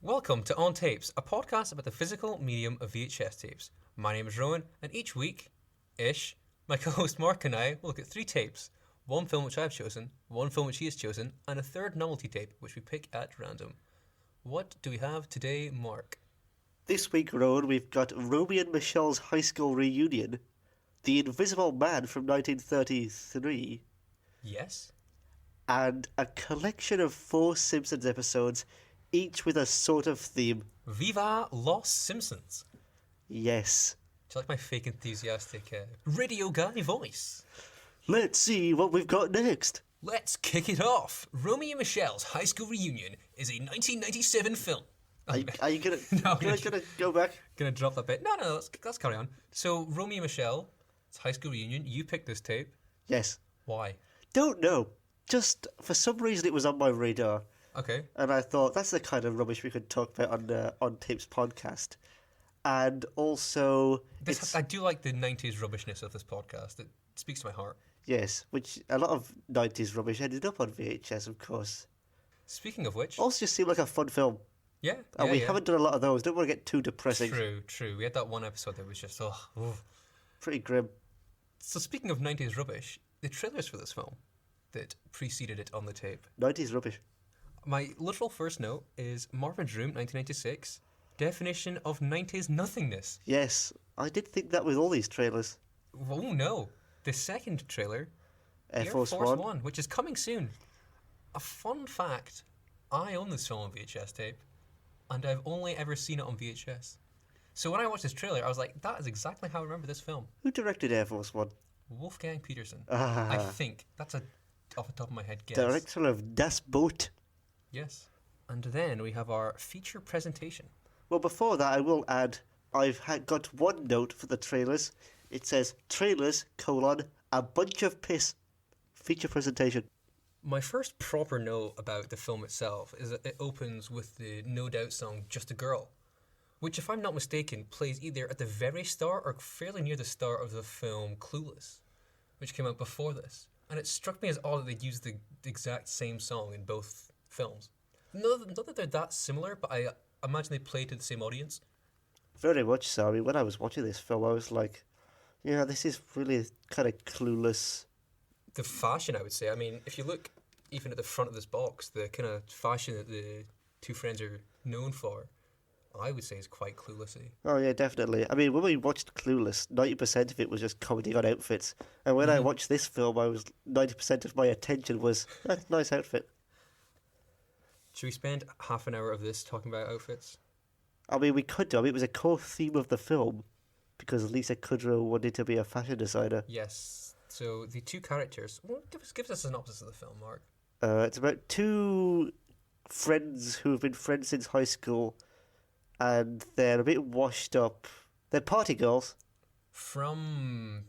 Welcome to On Tapes, a podcast about the physical medium of VHS tapes. My name is Rowan, and each week-ish, my co-host Mark and I will look at 3 tapes. One film which I've chosen, one film which he has chosen, and a third novelty tape which we pick at random. What do we have today, Mark? This week, Rowan, we've got Romy and Michelle's high school reunion, The Invisible Man from 1933, Yes? and a collection of 4 Simpsons episodes, each with a sort of theme. Viva Los Simpsons. Yes. Do you like my fake enthusiastic radio guy voice? Let's see what we've got next. Let's kick it off. Romy and Michelle's high school reunion is a 1997 film. Are you gonna, No, gonna go back? Gonna drop that bit. No, let's carry on. So, Romy and Michelle, it's high school reunion. You picked this tape. Yes. Why? Don't know. Just, for some reason, it was on my radar. Okay. And I thought, that's the kind of rubbish we could talk about on the On Tapes podcast. And also... I do like the 90s rubbishness of this podcast. It speaks to my heart. Yes, which a lot of 90s rubbish ended up on VHS, of course. Speaking of which... Also just seemed like a fun film. Yeah. And we haven't done a lot of those. Don't want to get too depressing. True. We had that one episode that was just, Pretty grim. So speaking of 90s rubbish, the trailers for this film that preceded it on the tape. 90s rubbish. My literal first note is Marvin's Room, 1996. Definition of 90s nothingness. Yes, I did think that with all these trailers. Oh no. The second trailer, Air Force One, which is coming soon. A fun fact, I own this film on VHS tape, and I've only ever seen it on VHS. So when I watched this trailer, I was like, that is exactly how I remember this film. Who directed Air Force One? Wolfgang Peterson. Ah. I think. That's a off the top of my head guess. Director of Das Boot. Yes. And then we have our feature presentation. Well, before that, I will add, I've got one note for the trailers. It says, trailers, a bunch of piss. Feature presentation. My first proper note about the film itself is that it opens with the No Doubt song Just a Girl, which, if I'm not mistaken, plays either at the very start or fairly near the start of the film Clueless, which came out before this. And it struck me as odd that they used the exact same song in both films. Not that they're that similar, but I imagine they play to the same audience. Very much so. I mean, when I was watching this film, I was like, yeah, this is really kind of Clueless. The fashion, I would say. I mean, if you look even at the front of this box, the kind of fashion that the two friends are known for, I would say is quite Cluelessy. Oh, yeah, definitely. I mean, when we watched Clueless, 90% of it was just comedy on outfits. And when I watched this film, 90% of my attention was, that's a nice outfit. Should we spend half an hour of this talking about outfits? I mean, we could do. I mean, it was a core theme of the film because Lisa Kudrow wanted to be a fashion designer. Yes. So the two characters... Well, give us a synopsis of the film, Mark. It's about 2 friends who have been friends since high school and they're a bit washed up. They're party girls. From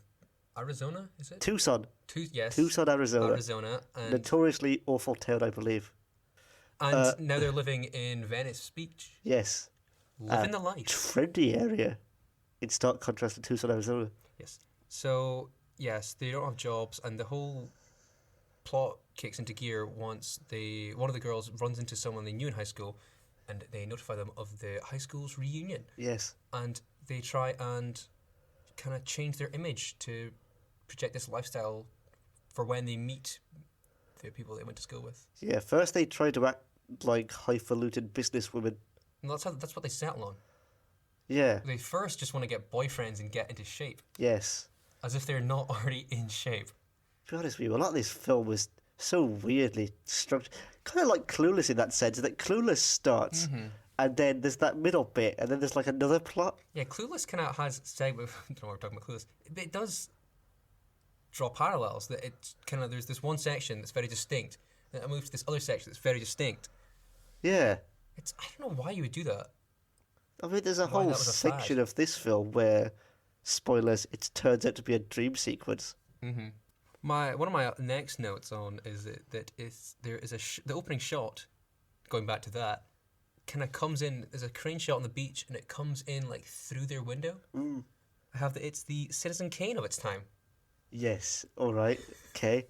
Arizona, is it? Tucson. Yes. Tucson, Arizona. Arizona. And Notoriously awful town, I believe. now they're living in Venice Beach. Yes. Living the life. Trendy area. In stark contrast to Tucson, Arizona. Yes. So, yes, they don't have jobs, and the whole plot kicks into gear once one of the girls runs into someone they knew in high school, and they notify them of the high school's reunion. Yes. And they try and kind of change their image to project this lifestyle for when they meet the people they went to school with. Yeah, first they try to act like highfalutin businesswomen. And that's what they settle on. Yeah. They first just want to get boyfriends and get into shape. Yes. As if they're not already in shape. To be honest with you, a lot of this film was so weirdly structured. Kind of like Clueless in that sense, that Clueless starts, and then there's that middle bit, and then there's like another plot. Yeah, Clueless kind of has segment. I don't know why we're talking about Clueless. It does draw parallels. That it kind of there's this one section that's very distinct, and it moves to this other section that's very distinct. Yeah. I don't know why you would do that. I mean, there's a Why whole that was a section fad. of this film where, spoilers, it turns out to be a dream sequence. Mm-hmm. One of my next notes on is that there is the opening shot, going back to that, kind of comes in. There's a crane shot on the beach, and it comes in like through their window. It's the Citizen Kane of its time. Yes, alright, okay.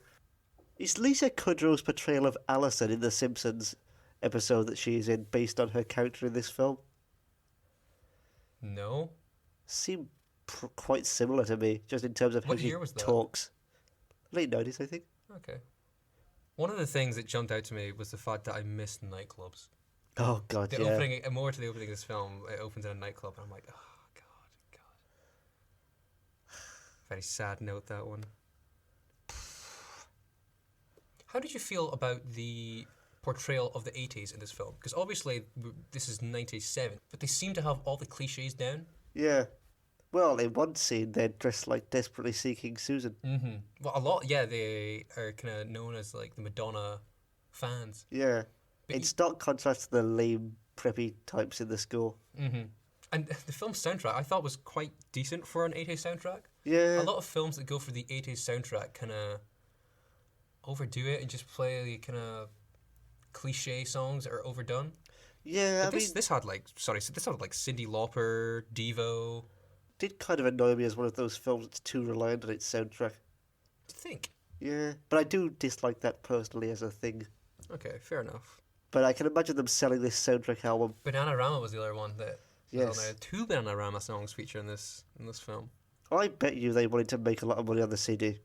Is Lisa Kudrow's portrayal of Allison in The Simpsons episode that she's in based on her character in this film? No. Seem quite similar to me, just in terms of how What she year was that? talks. Late 90s, I think. Okay. One of the things that jumped out to me was the fact that I missed nightclubs. Oh, God, The yeah. opening, more to the opening of this film, it opens in a nightclub, and I'm like, oh, God. Very sad note, that one. How did you feel about the portrayal of the 80s in this film? Because obviously, this is 97, but they seem to have all the cliches down. Yeah. Well, in one scene, they're dressed like Desperately Seeking Susan. Mm-hmm. Well, a lot, yeah, they are kind of known as like the Madonna fans. Yeah. But In stark contrast to the lame, preppy types in the school. Mm-hmm. And the film's soundtrack, I thought, was quite decent for an 80s soundtrack. Yeah. A lot of films that go for the 80s soundtrack kind of overdo it and just play kind of cliche songs that are overdone. Yeah, But this had like Cyndi Lauper, Devo. Did kind of annoy me as one of those films that's too reliant on its soundtrack. I think. Yeah, but I do dislike that personally as a thing. Okay, fair enough. But I can imagine them selling this soundtrack album. Bananarama was the other one that was on Yes. there. 2 Bananarama songs feature in this film. I bet you they wanted to make a lot of money on the CD.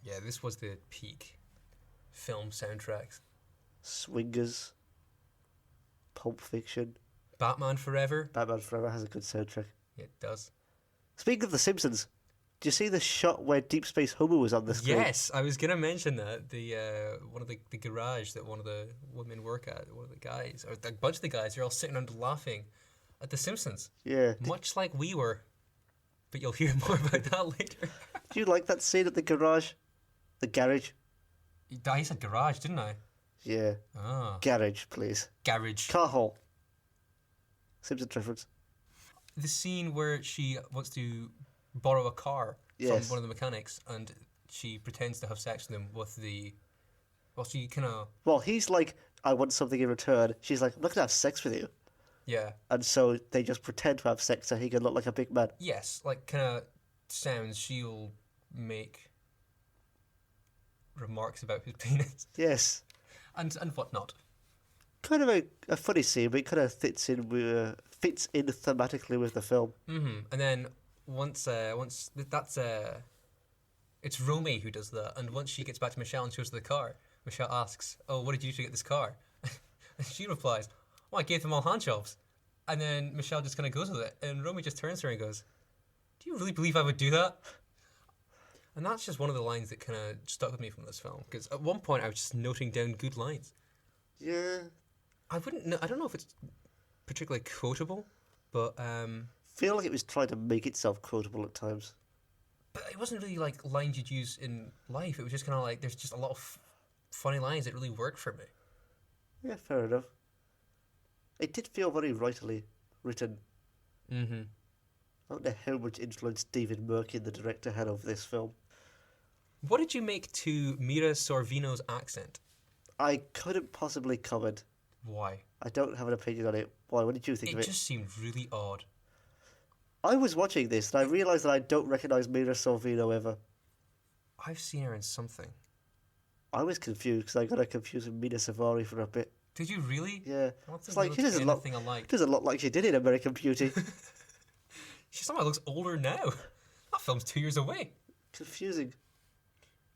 Yeah, this was the peak film soundtracks. Swingers. Pulp Fiction. Batman Forever. Batman Forever has a good soundtrack. Yeah, it does. Speaking of The Simpsons, do you see the shot where Deep Space Homer was on the screen? Yes, I was gonna mention that the one of the garage that one of the women work at, one of the guys, or a bunch of the guys, are all sitting around laughing at The Simpsons, Yeah. much like we were. But you'll hear more about that later. Do you like that scene at the garage? The garage? I said garage, didn't I? Yeah. Ah, Garage, please. garage. Car hole. Simpsons reference. The scene where she wants to borrow a car Yes. from one of the mechanics, and she pretends to have sex with him with the. Well, she kind of. Well, he's like, I want something in return. She's like, I'm not going to have sex with you. Yeah. And so they just pretend to have sex so he can look like a big man. Yes, like kind of sounds she'll make remarks about his penis Yes. and whatnot. Kind of a funny scene, but it kind of fits in thematically with the film. Mm-hmm. And then once that's it's Romy who does that, and once she gets back to Michelle and shows her the car, Michelle asks, "Oh, what did you do to get this car?" And she replies, "Well, I gave them all hand jobs." And then Michelle just kind of goes with it, and Romy just turns to her and goes, "Do you really believe I would do that?" And that's just one of the lines that kind of stuck with me from this film, because at one point I was just noting down good lines. Yeah. I don't know if it's particularly quotable, but Feel like it was trying to make itself quotable at times. it wasn't really like lines you'd use in life. It was just kind of like there's just a lot of funny lines that really worked for me. Yeah, fair enough. It did feel very rightly written. Mm-hmm. I don't know how much influence David Merkin, the director, had over this film. What did you make to Mira Sorvino's accent? I couldn't possibly comment. Why? I don't have an opinion on it. Why? What did you think of It it? just seemed really odd. I was watching this and I realised that I don't recognise Mira Sorvino ever. I've seen her in something. I was confused because I got her confused with Mina Savari for a bit. Did you really? Yeah. I don't It's think like, we she looked doesn't look, anything alike. doesn't look like she did in American Beauty. She somehow looks older now. That film's 2 years away. Confusing.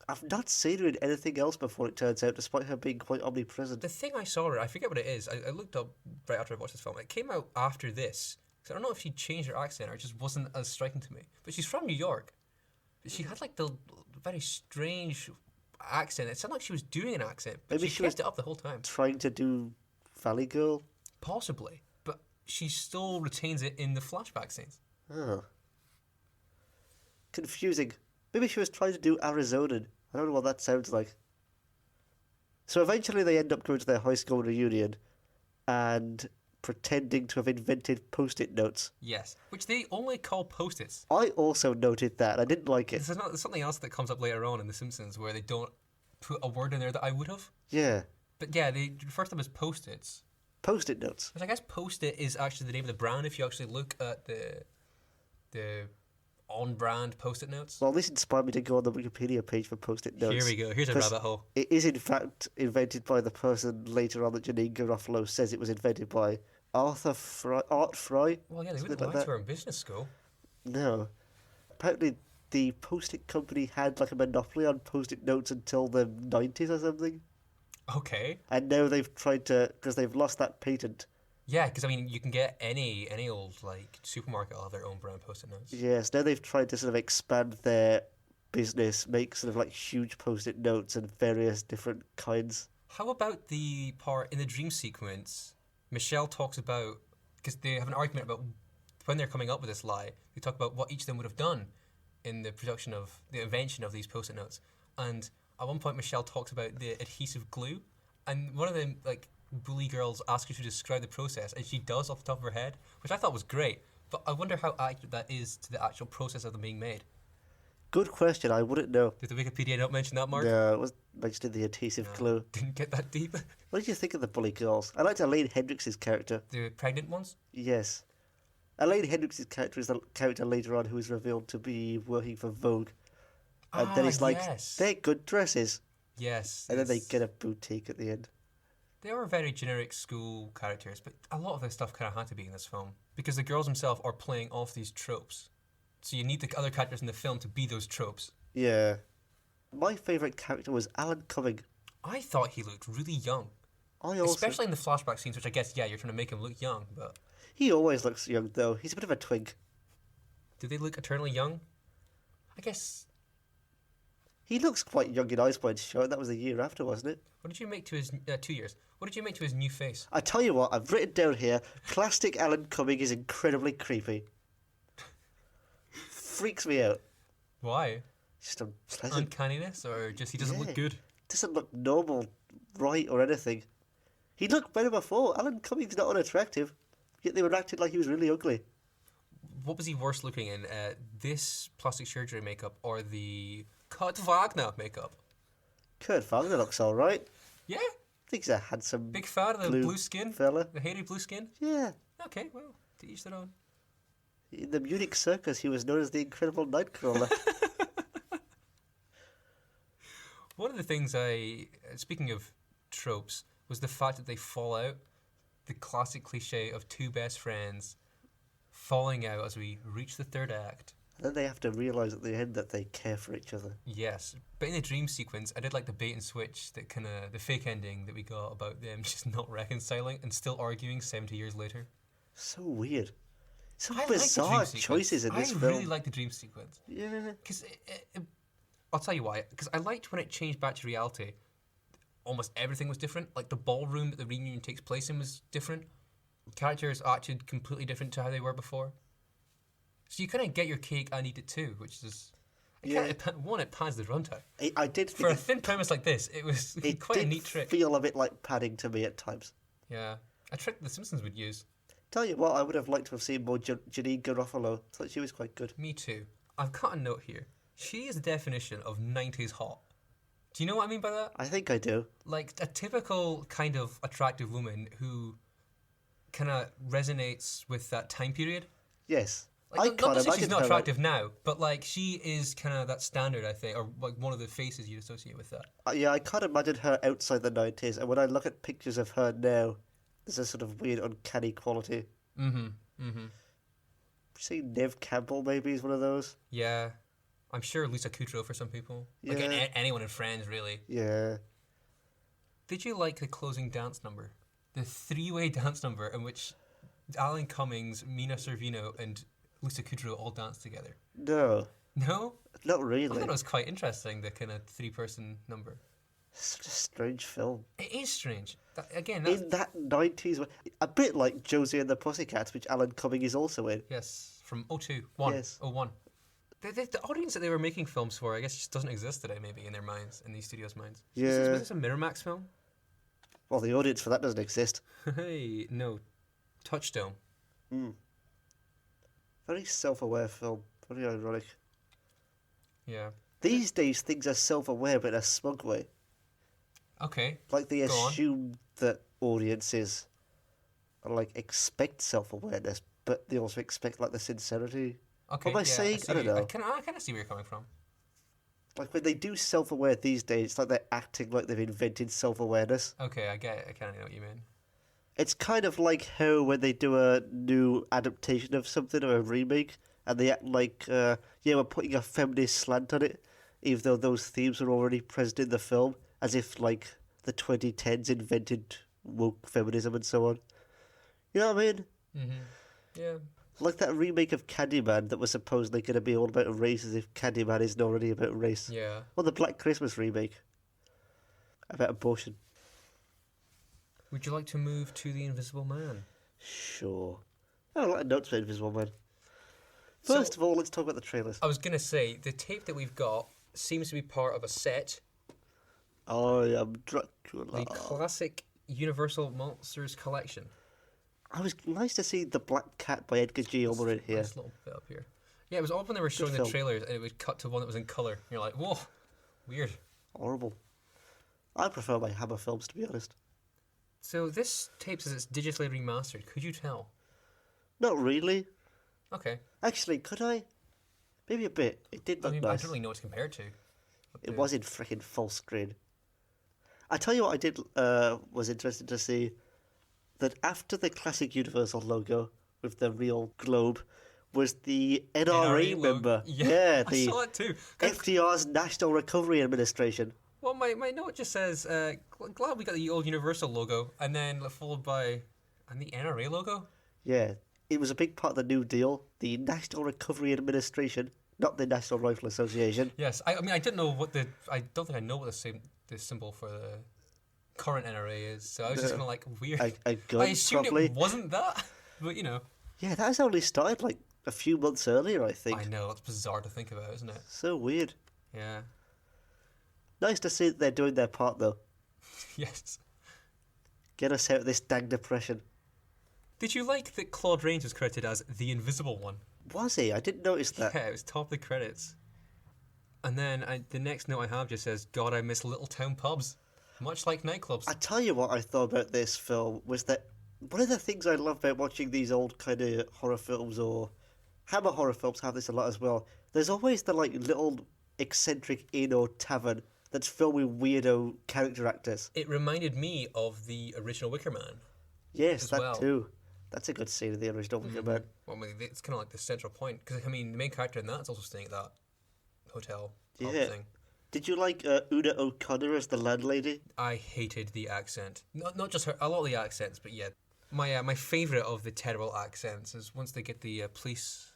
I've not seen her in anything else before, it turns out, despite her being quite omnipresent. The thing I saw her, I forget what it is. I looked up right after I watched this film. It came out after this. So I don't know if she changed her accent or it just wasn't as striking to me. But she's from New York. But she had like the very strange accent. It sounded like she was doing an accent, but Maybe she she kept was it up the whole time. Trying to do Valley Girl? Possibly. But she still retains it in the flashback scenes. Oh. Confusing. Maybe she was trying to do Arizonan. I don't know what that sounds like. So eventually they end up going to their high school reunion and pretending to have invented post-it notes. Yes. Which they only call post-its. I also noted that. I didn't like it. There's something else that comes up later on in The Simpsons where they don't put a word in there that I would have. Yeah. But yeah, they refer to them as post-its. Post-it notes. Which I guess post-it is actually the name of the brand if you actually look at the on-brand post-it notes. Well, this inspired me to go on the Wikipedia page for post-it notes. Here we go. Here's a 'cause rabbit hole. it is, in fact, invented by the person later on that Janine Garofalo says it was invented by. Art Fry? Well, yeah, they Something wouldn't like lie that. to her in business school. No. Apparently, the post-it company had like a monopoly on post-it notes until the 90s or something. Okay. And now they've tried to, because they've lost that patent. Yeah, because I mean, you can get any old like supermarket will have their own brand post-it notes. Yes, now they've tried to sort of expand their business, make sort of like huge post-it notes and various different kinds. How about the part in the dream sequence? Michelle talks about, because they have an argument about when they're coming up with this lie. They talk about what each of them would have done in the production of the invention of these post-it notes. And at one point, Michelle talks about the adhesive glue, and one of the like bully girls asks her to describe the process, and she does off the top of her head, which I thought was great. But I wonder how accurate that is to the actual process of them being made. Good question, I wouldn't know. Did the Wikipedia not mention that, Mark? No, it was mentioned in the adhesive No, glue. didn't get that deep. What did you think of the bully girls? I liked Elaine Hendricks' character. The pregnant ones? Yes. Elaine Hendricks' character is the character later on who is revealed to be working for Vogue. And then he's like, yes. they're good dresses. Yes. And then they yes. get a boutique at the end. They are very generic school characters, but a lot of this stuff kind of had to be in this film because the girls themselves are playing off these tropes. So you need the other characters in the film to be those tropes. Yeah. My favourite character was Alan Cumming. I thought he looked really young. Especially in the flashback scenes, which I guess, yeah, you're trying to make him look young, but... He always looks young, though. He's a bit of a twink. Do they look eternally young? I guess... He looks quite young in Icebird's show. That was a year after, wasn't it? What did you make to his... 2 years. What did you make to his new face? I tell you what, I've written down here, plastic Alan Cumming is incredibly creepy. Freaks me out. Why? Just unpleasant. Uncanniness, or just he doesn't look good? Doesn't look normal, right, or anything. He looked better before. Alan Cumming's not unattractive, yet they were acting like he was really ugly. What was he worse looking in? This plastic surgery makeup or the Kurt Wagner makeup? Kurt Wagner looks alright. Yeah? I think he's a handsome Big fan of the blue skin? fella. The hairy blue skin? Yeah. Okay, well, to each their own. In the Munich circus, he was known as the Incredible Nightcrawler. One of the things speaking of tropes, was the fact that they fall out. The classic cliche of two best friends falling out as we reach the third act. And then they have to realise at the end that they care for each other. Yes, but in the dream sequence, I did like the bait and switch, that kind of the fake ending that we got about them just not reconciling and still arguing 70 years later. So weird. Some I like the bizarre dream choices in sequence. this I film. really like the dream sequence. Yeah. Because I'll tell you why. Because I liked when it changed back to reality. Almost everything was different. Like the ballroom that the reunion takes place in was different. Characters acted completely different to how they were before. So you kind of get your cake and eat it too, which is... It pads the runtime. I did For a thin premise like this, it was quite a neat trick. It did feel a bit like padding to me at times. Yeah. A trick the Simpsons would use. Tell you what, I would have liked to have seen more Janine Garofalo. I thought she was quite good. Me too. I've got a note here. She is the definition of 90s hot. Do you know what I mean by that? I think I do. Like a typical kind of attractive woman who kind of resonates with that time period. Yes. Like, not to say she's not attractive now, but like she is kind of that standard, I think, or like one of the faces you'd associate with that. Yeah, I can't imagine her outside the 90s, and when I look at pictures of her now, there's a sort of weird, uncanny quality. See, Nev Campbell maybe is one of those. Yeah. I'm sure Lisa Kudrow for some people. Yeah. Like anyone in Friends, really. Yeah. Did you like the closing dance number? The three-way dance number in which Alan Cummings, Mina Servino, and Lisa Kudrow all dance together? No. No? Not I really. thought it was quite interesting, the kind of three-person number. Such a strange film. It is strange. That's... In that 90s way. A bit like Josie and the Pussycats, which Alan Cumming is also in. Yes, from 02. 1. Yes. 01. The audience that they were making films for, I guess, just doesn't exist today, maybe, in their minds, in these studios' minds. Yeah. Was this a Miramax film? Well, the audience for that doesn't exist. Hey, no. Touchstone. Very self-aware film. Very ironic. Yeah. These days, things are self-aware, but in a smug way. Okay. Like they Go on. assume that audiences expect self-awareness, but they also expect like the sincerity. Okay, What am I yeah, saying? I don't I know. kind of see where you're coming from. Like when they do self-aware these days, it's like they're acting like they've invented self-awareness. Okay, I get it. I kind of know what you mean. It's kind of like how when they do a new adaptation of something or a remake, and they act like, yeah, we're putting a feminist slant on it, even though those themes are already present in the film, as if like the 2010s invented woke feminism and so on. You know what I mean? Mm-hmm. Yeah. Like that remake of Candyman that was supposedly going to be all about race, as if Candyman isn't already about race. Yeah. Or the Black Christmas remake about abortion. Would you like to move to the Invisible Man? Sure. I have a lot of notes about Invisible Man. So, First of all, let's talk about the trailers. I was gonna say the tape that we've got seems to be part of a set. I am Dracula. The classic Universal Monsters collection. I was nice to see The Black Cat by Edgar G. Ulmer in here. Nice little bit up here. Yeah, it was odd when they were showing the film. trailers and it would cut to one that was in colour. You're like, whoa, weird. Horrible. I prefer my Hammer films, to be honest. So this tape says it's digitally remastered. Could you tell? Not really. Okay. Actually, could I? Maybe a bit. It did look I nice. don't really know what to compare it to. It was in freaking full screen. I tell you what, I did was interested to see that after the classic Universal logo with the real globe was the NRA member. Yeah, I the saw it too. FDR's National Recovery Administration. Well, my note just says, glad we got the old Universal logo, and then followed by, and the NRA logo? Yeah, it was a big part of the New Deal. The National Recovery Administration, not the National Rifle Association. Yes, I mean, I didn't know what I don't think I know what the symbol for the current NRA is, so I was just kind of like, weird. A gun, I assumed probably. it wasn't that, but you know. Yeah, that has only started like a few months earlier, I think. I know, it's bizarre to think about, isn't it? So weird. Yeah. Nice to see that they're doing their part, though. Yes. Get us out of this dang depression. Did you like that Claude Rains was credited as the Invisible One? Was he? I didn't notice that. Yeah, it was top of the credits. And then the next note I have just says, God, I miss little town pubs. Much like nightclubs. I tell you what I thought about this film was that one of the things I love about watching these old kind of horror films, or Hammer horror films have this a lot as well, there's always the like little eccentric inn or tavern that's filled with weirdo character actors. It reminded me of the original Wicker Man. Yes, as that well. too. That's a good scene of the original Wicker Man. Well, I mean, it's kind of like the central point. Because, I mean, the main character in that is also staying at that hotel pub Yeah. thing. Did you like Una O'Connor as the landlady? I hated the accent. Not just her, a lot of the accents, but yeah. My favourite of the terrible accents is once they get the police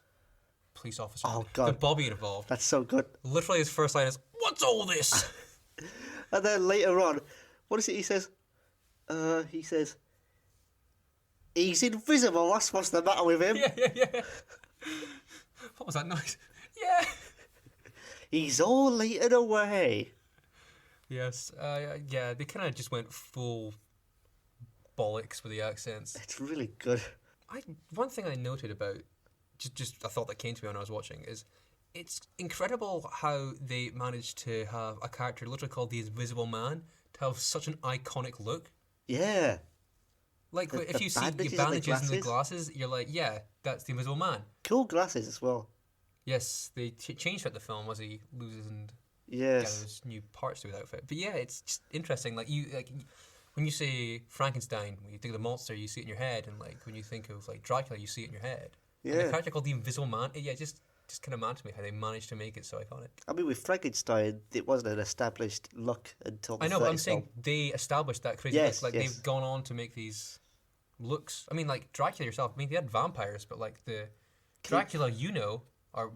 officer, Oh, the God. Bobby involved. That's so good. Literally his first line is, "What's all this?" And then later on, what is it he says? He says, he's invisible, that's what's the matter with him. yeah. What was that noise? Yeah. He's all eaten away. Yes. Yeah, they kind of just went full bollocks with the accents. It's really good. One thing I noted about, just a thought that came to me when I was watching, is it's incredible how they managed to have a character literally called the Invisible Man to have such an iconic look. Yeah. Like, if the you see bandages the and the bandages and the glasses? glasses, you're like, yeah, that's the Invisible Man. Cool glasses as well. Yes, they changed throughout the film as he loses and Yes. gathers new parts to his outfit. But yeah, it's just interesting. Like, when you say Frankenstein, when you think of the monster, you see it in your head, and like when you think of like Dracula, you see it in your head. And the Yeah. character called the Invisible Man, just kind of mad to me how they managed to make it so iconic. I mean, with Frankenstein, it wasn't an established look until the I know, but I'm 30s saying film. they established that crazy Yes, look. Like yes. they've gone on to make these looks. I mean, like Dracula yourself. I mean, they had vampires, but like the Dracula or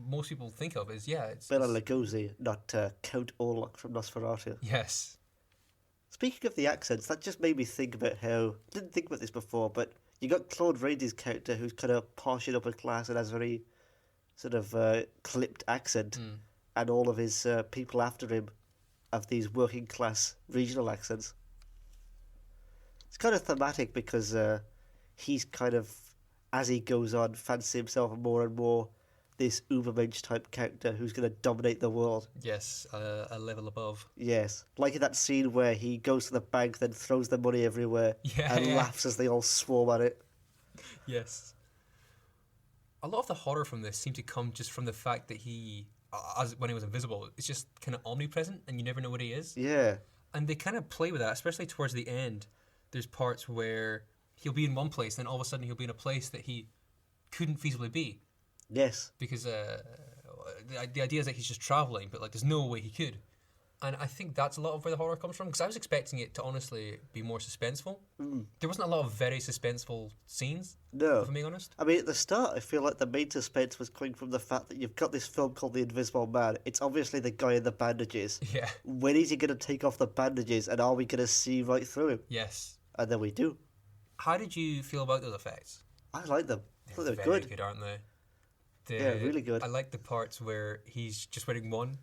most people think of is Bela Lugosi, not Count Orlok from Nosferatu. Yes. Speaking of the accents, that just made me think about how... I didn't think about this before, but you got Claude Rains' character who's kind of posh and upper class and has very sort of clipped accent, and all of his people after him have these working class regional accents. It's kind of thematic because he's kind of, as he goes on, fancy himself more and more this Ubermensch type character who's going to dominate the world. Yes, a level above. Yes, like in that scene where he goes to the bank, then throws the money everywhere, and laughs as they all swarm at it. Yes. a lot of the horror from this seemed to come just from the fact that he, as when he was invisible, it's just kind of omnipresent and you never know what he is. Yeah. And they kind of play with that, especially towards the end. There's parts where he'll be in one place, then all of a sudden he'll be in a place that he couldn't feasibly be. Yes. Because the idea is that he's just traveling, but like there's no way he could. And I think that's a lot of where the horror comes from, because I was expecting it to honestly be more suspenseful. There wasn't a lot of very suspenseful scenes, No. if I'm being honest. I mean, at the start, I feel like the main suspense was coming from the fact that you've got this film called The Invisible Man. It's obviously the guy in the bandages. Yeah. When is he going to take off the bandages, and are we going to see right through him? Yes. And then we do. How did you feel about those effects? I like them. I thought they were very good. good, aren't they? Yeah, really good. I like the parts where he's just wearing one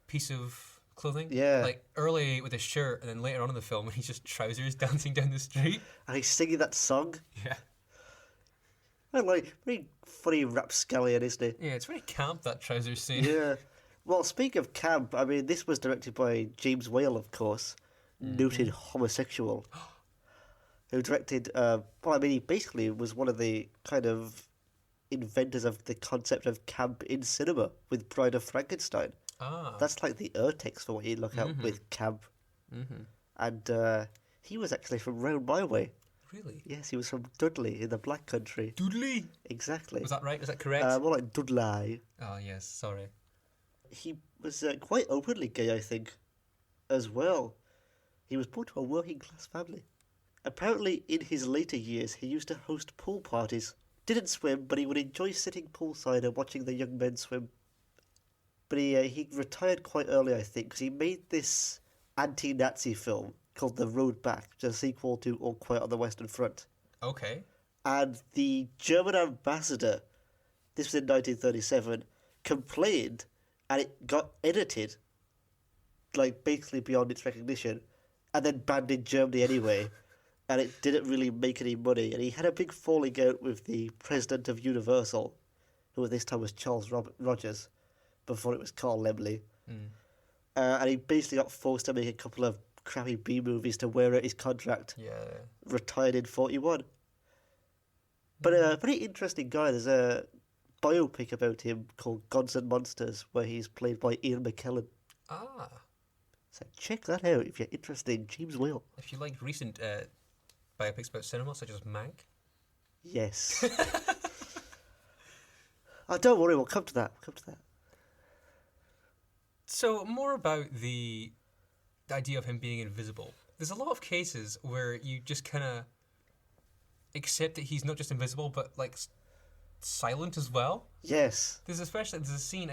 piece of clothing. Yeah. Like early with his shirt, and then later on in the film when he's just trousers dancing down the street. And he's singing that song. Yeah. I like, very funny rapscallion, isn't he? Yeah, it's very camp, that trousers scene. Yeah. Well, speaking of camp, I mean, this was directed by James Whale, of course, noted homosexual, who directed, he basically was one of the kind of inventors of the concept of camp in cinema with Bride of Frankenstein. Ah. That's like the urtext for what you look at with camp. And he was actually from round my way. Really? Yes, he was from Dudley in the Black Country. Dudley. Exactly. Was that right? Was that correct? More like Dudley. Oh, yes. Sorry. He was quite openly gay, I think, as well. He was born to a working class family. Apparently, in his later years, he used to host pool parties. Didn't swim, but he would enjoy sitting poolside and watching the young men swim. But he retired quite early, I think, because he made this anti-Nazi film called The Road Back, which is a sequel to All Quiet on the Western Front. Okay. And the German ambassador, this was in 1937, complained, and it got edited, like basically beyond its recognition, and then banned in Germany anyway. And it didn't really make any money. And he had a big falling out with the president of Universal, who at this time was Charles Rogers, before it was Carl Laemmle. And he basically got forced to make a couple of crappy B-movies to wear out his contract. Yeah. Retired in 41. But a pretty interesting guy. There's a biopic about him called Gods and Monsters, where he's played by Ian McKellen. Ah. So check that out if you're interested in James Whale. If you like recent biopics about cinema, such as Mank. Yes. Oh, don't worry, we'll come to that. So, more about the idea of him being invisible. There's a lot of cases where you just kind of accept that he's not just invisible, but like silent as well. Yes. There's a scene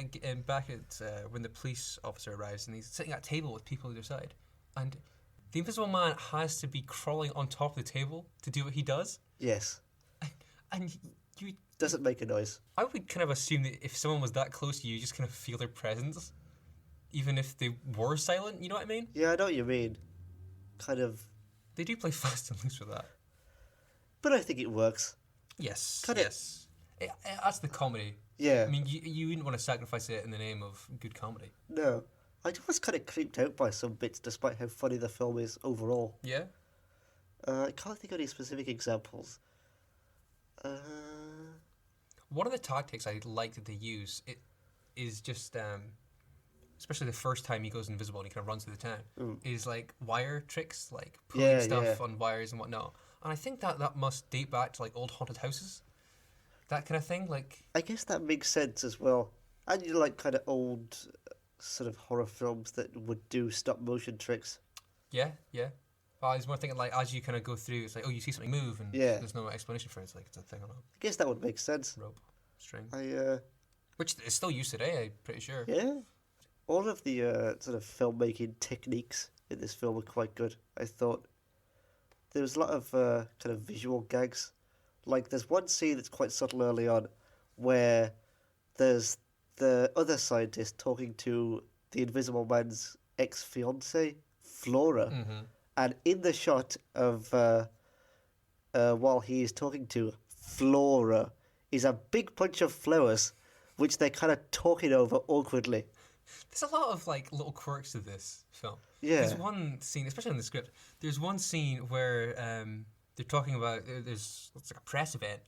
back at when the police officer arrives and he's sitting at a table with people either side, and the Invisible Man has to be crawling on top of the table to do what he does. Yes. And you Doesn't make a noise. I would kind of assume that if someone was that close to you, you just kind of feel their presence, even if they were silent. You know what I mean? Yeah, I know what you mean. Kind of. They do play fast and loose with that. But I think it works. Yes. Kinda- Yes. That's the comedy. Yeah. I mean, you wouldn't want to sacrifice it in the name of good comedy. No. I was kind of creeped out by some bits, despite how funny the film is overall. Yeah. I can't think of any specific examples. One of the tactics I like that they use is just, especially the first time he goes invisible and he kind of runs through the town, is like wire tricks, like pulling stuff on wires and whatnot. And I think that must date back to like old haunted houses, that kind of thing. Like, I guess that makes sense as well. And you like kind of old sort of horror films that would do stop motion tricks. yeah. I was more thinking like as you kind of go through, it's like, oh, you see something move and Yeah. there's no explanation for it. It's like it's a thing on I guess that would make sense. a rope, string, I which is still used today. I'm pretty sure. Yeah. All of the sort of filmmaking techniques in this film were quite good, I thought. There was a lot of kind of visual gags. Like, there's one scene that's quite subtle early on where there's the other scientist talking to the Invisible Man's ex-fiancée, Flora. Mm-hmm. And in the shot of while he is talking to Flora is a big bunch of flowers, which they're kind of talking over awkwardly. There's a lot of like little quirks to this film. Yeah. There's one scene, especially in the script. There's one scene where they're talking about it's like a press event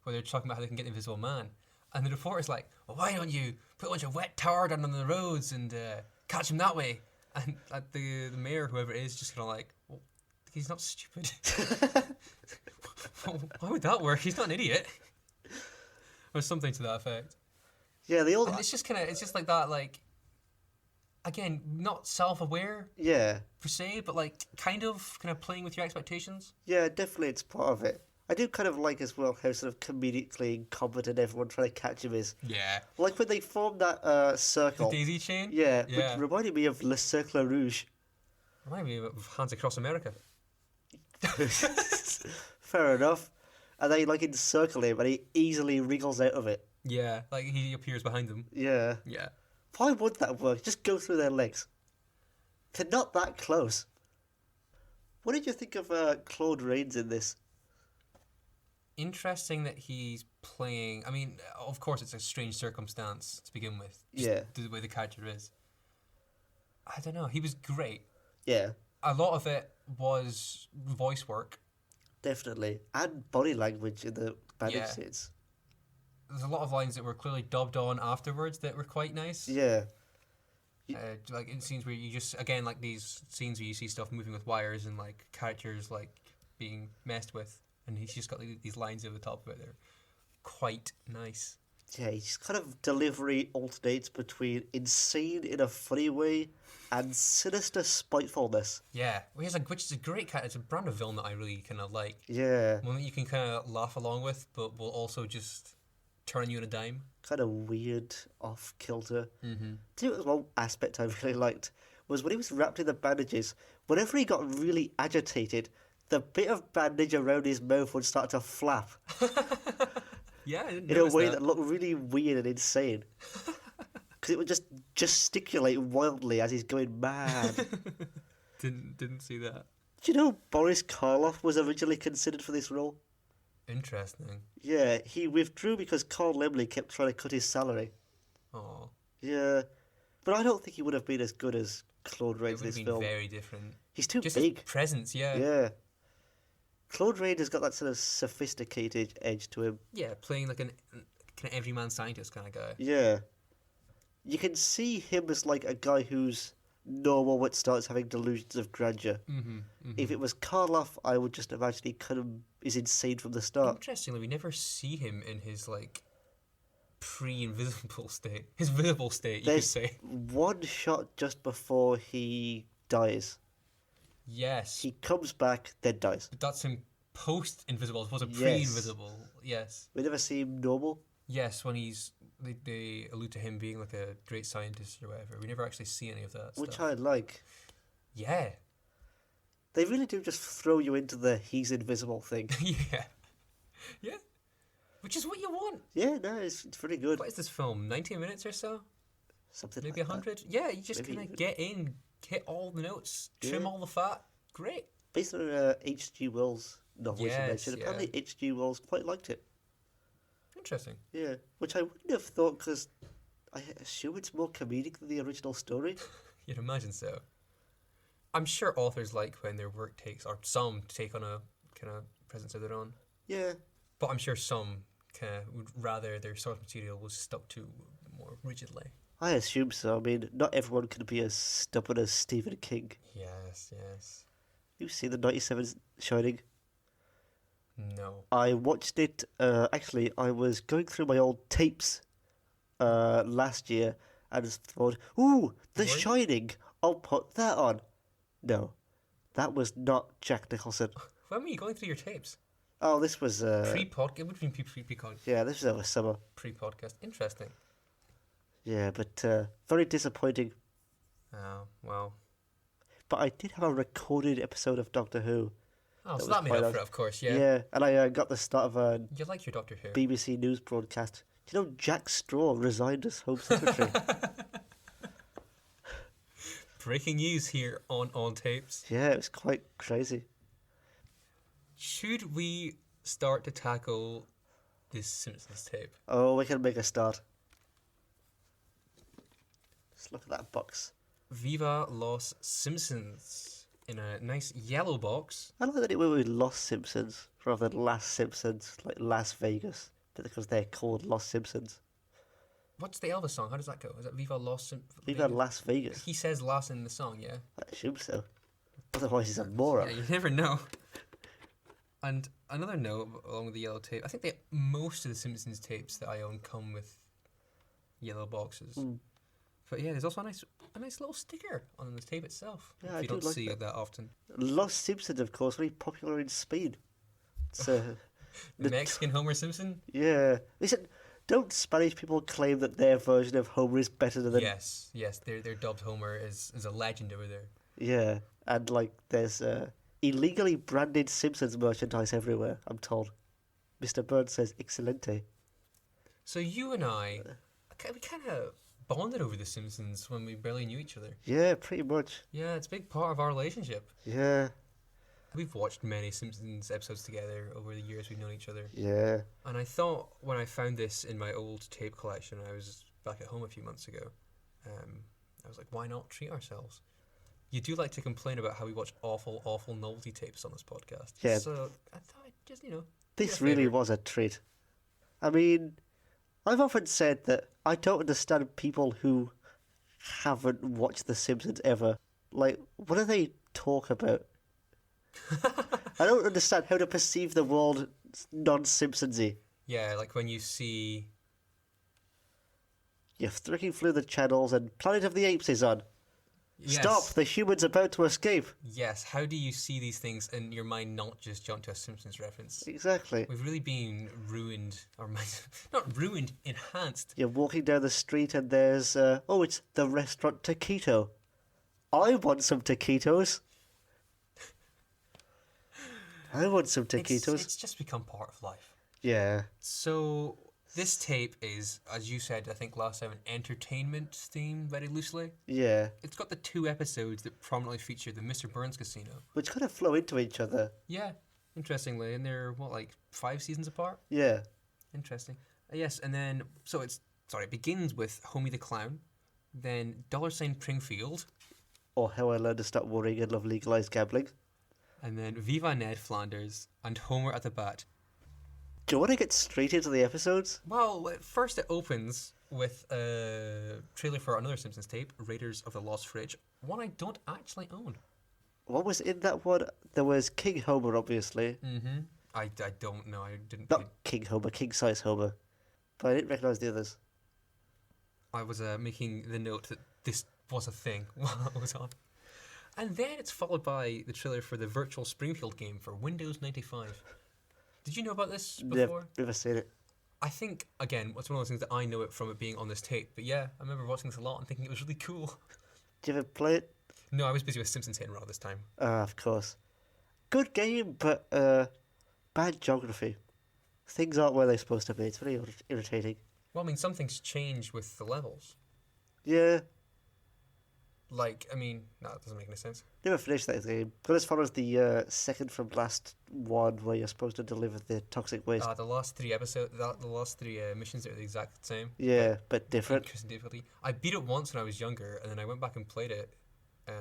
where they're talking about how they can get the Invisible Man. And the reporter's like, well, why don't you put a bunch of wet tar down on the roads and catch him that way? And the mayor, whoever it is, just kind of like, well, he's not stupid. Why would that work? He's not an idiot. Or something to that effect. Yeah, they all... And it's just like that, like, again, not self-aware Yeah. per se, but like kind of playing with your expectations. Yeah, definitely it's part of it. I do kind of like as well how sort of comedically incompetent everyone trying to catch him is. Yeah. Like when they formed that circle. The daisy chain? Yeah, which reminded me of Le Cercle Rouge. Remind me of Hands Across America. Fair enough. And they like encircle him and he easily wriggles out of it. Yeah, like he appears behind them. Yeah. Yeah. Why would that work? Just go through their legs. They're not that close. What did you think of Claude Rains in this? Interesting that he's playing. I mean, of course, it's a strange circumstance to begin with. Yeah. The way the character is. I don't know. He was great. Yeah. A lot of it was voice work. Definitely. And body language in the bandage scenes. There's a lot of lines that were clearly dubbed on afterwards that were quite nice. Yeah. Like in scenes where you just, again, like these scenes where you see stuff moving with wires and like characters like being messed with. And he's just got like, these lines over the top of it. They're quite nice. Yeah, his kind of delivery alternates between insane in a funny way and sinister spitefulness. Yeah, which is a great character. It's a brand of villain that I really kind of like. Yeah. One that you can kind of laugh along with, but will also just turn you on a dime. Kind of weird, off-kilter. Mm-hmm. Do you know one aspect I really liked was when he was wrapped in the bandages, whenever he got really agitated, the bit of bandage around his mouth would start to flap. Yeah, I didn't in a notice way that looked really weird and insane. Because it would just gesticulate wildly as he's going mad. Didn't see that. Do you know Boris Karloff was originally considered for this role? Interesting. Yeah, he withdrew because Carl Laemmle kept trying to cut his salary. Oh. Yeah, but I don't think he would have been as good as Claude Rains It in would this have been film. very different. He's too Just big. his presence, yeah. Yeah. Claude Rains has got that sort of sophisticated edge to him. Yeah, playing like an kind of everyman scientist kind of guy. Yeah. You can see him as like a guy who's normal but starts having delusions of grandeur. Mm-hmm, mm-hmm. If it was Karloff, I would just imagine he kind of is insane from the start. Interestingly, we never see him in his like pre-invisible state. His visible state, you could say. One shot just before he dies. Yes. He comes back, then dies. That's him post-invisible, as opposed to pre-invisible. Yes. We never see him normal. Yes, when they allude to him being like a great scientist or whatever. We never actually see any of that Which stuff. I like. Yeah. They really do just throw you into the he's invisible thing. Yeah. Yeah. Which is what you want. Yeah, no, it's pretty good. What is this film? 90 minutes or so? Something Maybe like 100? that. Yeah, you just Maybe kind of even. get in, hit all the notes, trim all the fat. Great. Based on H.G. Wells' novel, which you Yes, mentioned. yeah. Apparently H.G. Wells quite liked it. Interesting. Yeah, which I wouldn't have thought because I assume it's more comedic than the original story. You'd imagine so. I'm sure authors like when their work takes, or some take on a kind of presence of their own. Yeah. But I'm sure some kind of would rather their source material was stuck to more rigidly. I assume so. I mean, not everyone can be as stubborn as Stephen King. Yes, yes. You see the 97 Shining? No. I watched it, actually, I was going through my old tapes last year and just thought, ooh, The Were you? Shining, I'll put that on. No, that was not Jack Nicholson. When were you going through your tapes? Oh, this was... Pre-podcast? It would have been pre-podcast. yeah, this was over summer. Pre-podcast. Interesting. Yeah, but very disappointing. Oh, well. But I did have a recorded episode of Doctor Who. Oh, That so was that made quite up nice. for it, of course, yeah. Yeah, and I got the start of a You like your Doctor Who. BBC News broadcast. Do you know Jack Straw resigned as Home Secretary? Breaking news here on tapes. Yeah, it was quite crazy. Should we start to tackle this Simpsons tape? Oh, we can make a start. Let's look at that box. Viva Los Simpsons in a nice yellow box. I like that it went with Lost Simpsons rather than Last Simpsons, like Las Vegas. because they're called Lost Simpsons. What's the Elvis song? How does that go? Is it Viva Viva Las Vegas. He says Las in the song, yeah? I assume so. Otherwise, he's a moron. Yeah, you never know. And another note along with the yellow tape, I think that most of the Simpsons tapes that I own come with yellow boxes. But yeah, there's also a nice little sticker on the tape itself. Yeah, if I you do don't like see that. it that often. Lost Simpsons, of course, very popular in Spain. It's The Mexican Homer Simpson? yeah. Listen, don't Spanish people claim that their version of Homer is better than? Yes, their dubbed Homer is a legend over there. Yeah, and like there's illegally branded Simpsons merchandise everywhere. I'm told. Mr. Burns says excelente. So you and I, we kind of bonded over The Simpsons when we barely knew each other. Yeah, pretty much. Yeah, it's a big part of our relationship. Yeah. We've watched many Simpsons episodes together over the years we've known each other. Yeah. And I thought when I found this in my old tape collection, I was back at home a few months ago, I was like, why not treat ourselves? You do like to complain about how we watch awful, awful novelty tapes on this podcast. Yeah. So I thought I'd just, This really was a treat. I mean, I've often said that I don't understand people who haven't watched The Simpsons ever. Like, what do they talk about? I don't understand how to perceive the world non-Simpsonsy. Yeah, like when you see... You're flicking through the channels and Planet of the Apes is on. Yes. Stop! The human's about to escape. Yes, how do you see these things and your mind not just jump to a Simpsons reference? Exactly. We've really been ruined, our minds, not ruined, enhanced. You're walking down the street and there's, it's the restaurant Taquito. I want some taquitos. I want some taquitos. It's just become part of life. Yeah. So this tape is, as you said, I think last time, an entertainment theme very loosely. Yeah. It's got the 2 episodes that prominently feature the Mr. Burns Casino. Which kind of flow into each other. Yeah, interestingly, and they're 5 seasons apart. Yeah. Interesting. Yes, and then it begins with Homie the Clown, then $sign Pringfield, Or How I Learned to Stop Worrying and Love Legalized Gambling. and then Viva Ned Flanders and Homer at the Bat. Do you want to get straight into the episodes? Well, first it opens with a trailer for another Simpsons tape, Raiders of the Lost Fridge, one I don't actually own. What was in that one? There was King Homer, obviously. Mm-hmm. I don't know. I didn't. Not King Homer, King Size Homer. But I didn't recognise the others. I was making the note that this was a thing while I was on. And then it's followed by the trailer for the virtual Springfield game for Windows 95. Did you know about this before? Never seen it. I think, again, it's one of those things that I know it from it being on this tape. But yeah, I remember watching this a lot and thinking it was really cool. Did you ever play it? No, I was busy with Simpsons Hit and Run at this time. Of course. Good game, but bad geography. Things aren't where they're supposed to be. It's very irritating. Well, I mean, some things change with the levels. Yeah. No, that doesn't make any sense. Never finished that game. Got as far as the second from last one where you're supposed to deliver the toxic waste. The last 3 episodes, the last 3 missions are the exact same. Yeah, but different. Increasing difficulty. I beat it once when I was younger, and then I went back and played it. I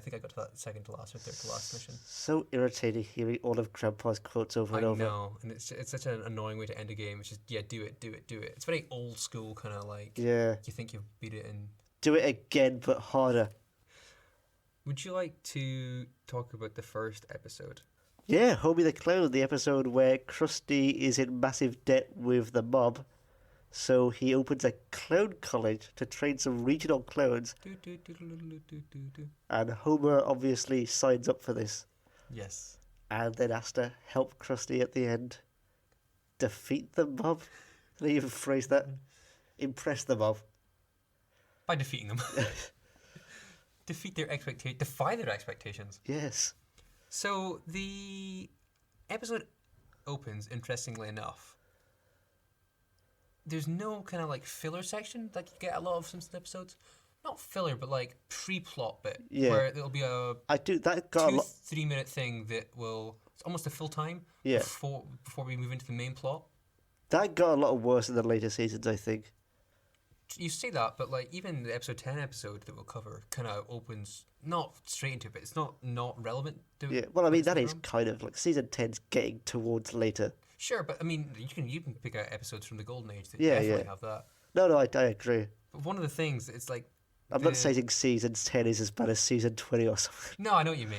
think I got to that second to last or third to last mission. So irritating hearing all of Grandpa's quotes over and over. I know, and it's such an annoying way to end a game. It's just, do it. It's very old school, kind of like, Yeah. you think you've beat it and... Do it again, but harder. Would you like to talk about the first episode? Yeah, Homie the Clown, the episode where Krusty is in massive debt with the mob. So he opens a clown college to train some regional clowns. And Homer obviously signs up for this. Yes. And then has to help Krusty at the end defeat the mob. Did I even phrase that? Impress the mob. By defeating them. Defy their expectations. Yes. So the episode opens, interestingly enough. There's no kind of filler section like you get a lot of Simpsons episodes. Not filler, but pre-plot bit. Yeah. Where there'll be a that got 2-3 minute thing that will... It's almost a full time before we move into the main plot. That got a lot worse in the later seasons, I think. You say that, but even the episode 10 episode that we'll cover kind of opens not straight into it, but it's not relevant to Yeah, well, I mean, that is kind of season 10's getting towards later. Sure, but I mean, you can pick out episodes from the Golden Age that Yeah, definitely yeah. have that. No, I agree. But one of the things, it's like I'm not saying season 10 is as bad as season 20 or something. No, I know what you mean.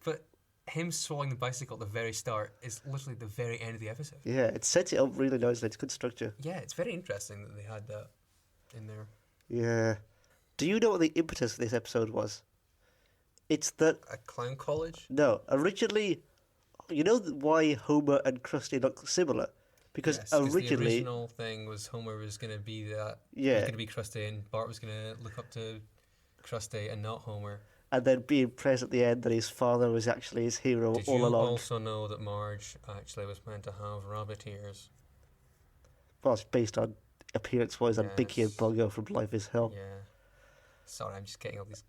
But him swallowing the bicycle at the very start is literally the very end of the episode. Yeah, it sets it up really nicely. It's good structure. Yeah, it's very interesting that they had that in there. Yeah. Do you know what the impetus for this episode was? It's that... A clown college? No, originally... You know why Homer and Krusty look similar? Because Yes, originally... the original thing was Homer was going to be that. Yeah. He was going to be Krusty, and Bart was going to look up to Krusty and not Homer. And then be impressed at the end that his father was actually his hero Did all you along. also know that Marge actually was meant to have rabbit ears? Well, it's based on appearance-wise on Binky and Yes. Bongo from Life is Hell. Yeah. Sorry, I'm just getting all these...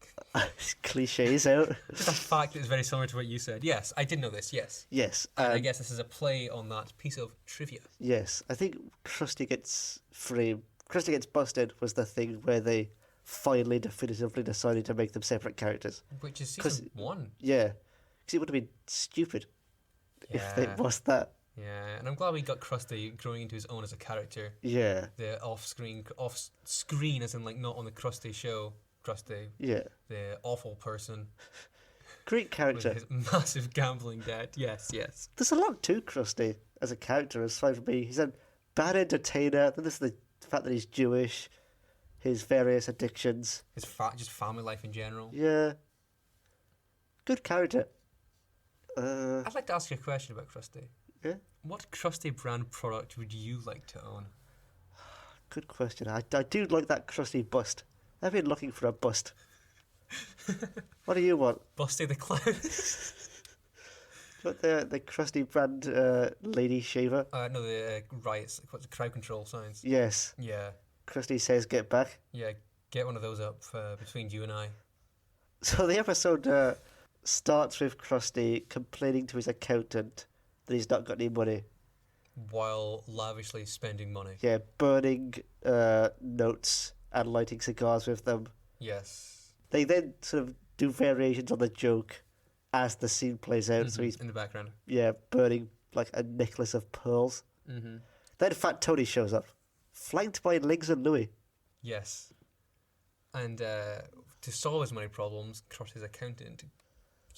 Cliches out. Just a fact that is very similar to what you said. Yes, I did know this, yes. Yes. And I guess this is a play on that piece of trivia. Yes. I think Krusty gets framed. Krusty Gets Busted was the thing where they finally definitively decided to make them separate characters. Which is season 1. Yeah. Because it would have been stupid if they was that. Yeah, and I'm glad we got Krusty growing into his own as a character. Yeah. The off-screen, as in like not on the Krusty show, Krusty, Yeah. the awful person Great with character. his massive gambling debt. Yes. There's a lot to Krusty as a character, aside from being he's a bad entertainer. Then there's the fact that he's Jewish, his various addictions. His just family life in general. Yeah. Good character. I'd like to ask you a question about Krusty. Yeah. What Krusty brand product would you like to own? Good question. I do like that Krusty bust. I've been looking for a bust. What do you want? Busty the Clown? What the Krusty brand lady shaver? No, the riots, what's the crowd control signs? Yes. Yeah, Krusty says get back. yeah, get one of those up between you and I. So the episode starts with Krusty complaining to his accountant that he's not got any money. While lavishly spending money. Yeah, burning notes and lighting cigars with them. Yes. They then sort of do variations on the joke as the scene plays out. So he's in the background. burning like a necklace of pearls. Mm-hmm. Then Fat Tony shows up, flanked by Liggs and Louie. Yes. And to solve his money problems, Krusty's accountant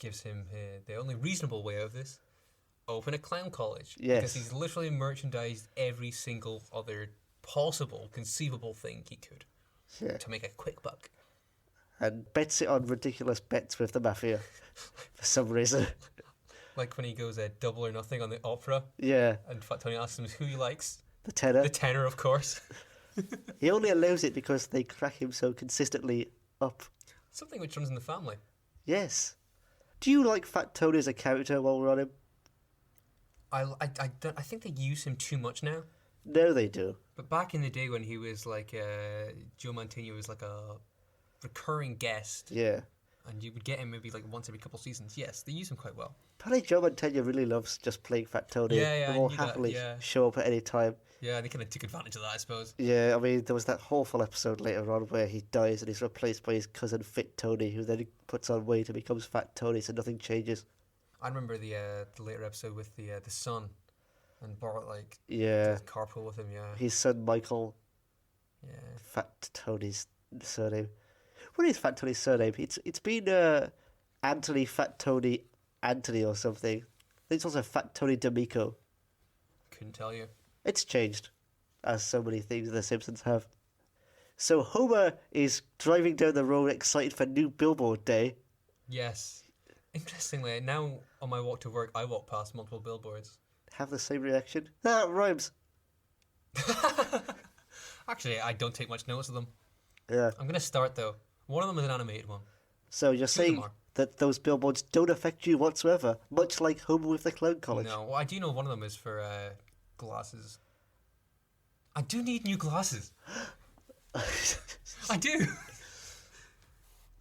gives him the only reasonable way out of this: open a clown college. Yes. Because he's literally merchandised every single other possible, conceivable thing he could Yeah. to make a quick buck. And bets it on ridiculous bets with the mafia for some reason. Like when he goes double or nothing on the opera, Yeah, and Fat Tony asks him who he likes. the tenor. The tenor, of course. He only allows it because they crack him so consistently up. Something which runs in the family. Yes. Do you like Fat Tony as a character while we're on him? I think they use him too much now. No, they do. But back in the day when he was like Joe Mantegna was like a recurring guest, Yeah. and you would get him maybe like once every couple seasons. Yes, they use him quite well. Apparently Joe Mantegna really loves just playing Fat Tony. Yeah, He I will knew that, happily yeah. show up at any time. Yeah, they kind of took advantage of that, I suppose. Yeah, I mean, there was that awful episode later on where he dies and he's replaced by his cousin Fit Tony, who then puts on weight and becomes Fat Tony, so nothing changes. I remember the later episode with the son, and Bart like Yeah. did carpool with him. Yeah, His son Michael, yeah. Fat Tony's surname. What is Fat Tony's surname? It's been Anthony Fat Tony Anthony or something. I think it's also Fat Tony D'Amico. Couldn't tell you. It's changed, as so many things in The Simpsons have. So Homer is driving down the road excited for New Billboard Day. Yes. Interestingly, now on my walk to work, I walk past multiple billboards. Have the same reaction. That rhymes. Actually, I don't take much notice of them. Yeah. I'm gonna start though. One of them is an animated one. So you're Two of them saying are. that those billboards don't affect you whatsoever, much like Homer with the Clown College. No, well, I do know one of them is for glasses. I do need new glasses. I do.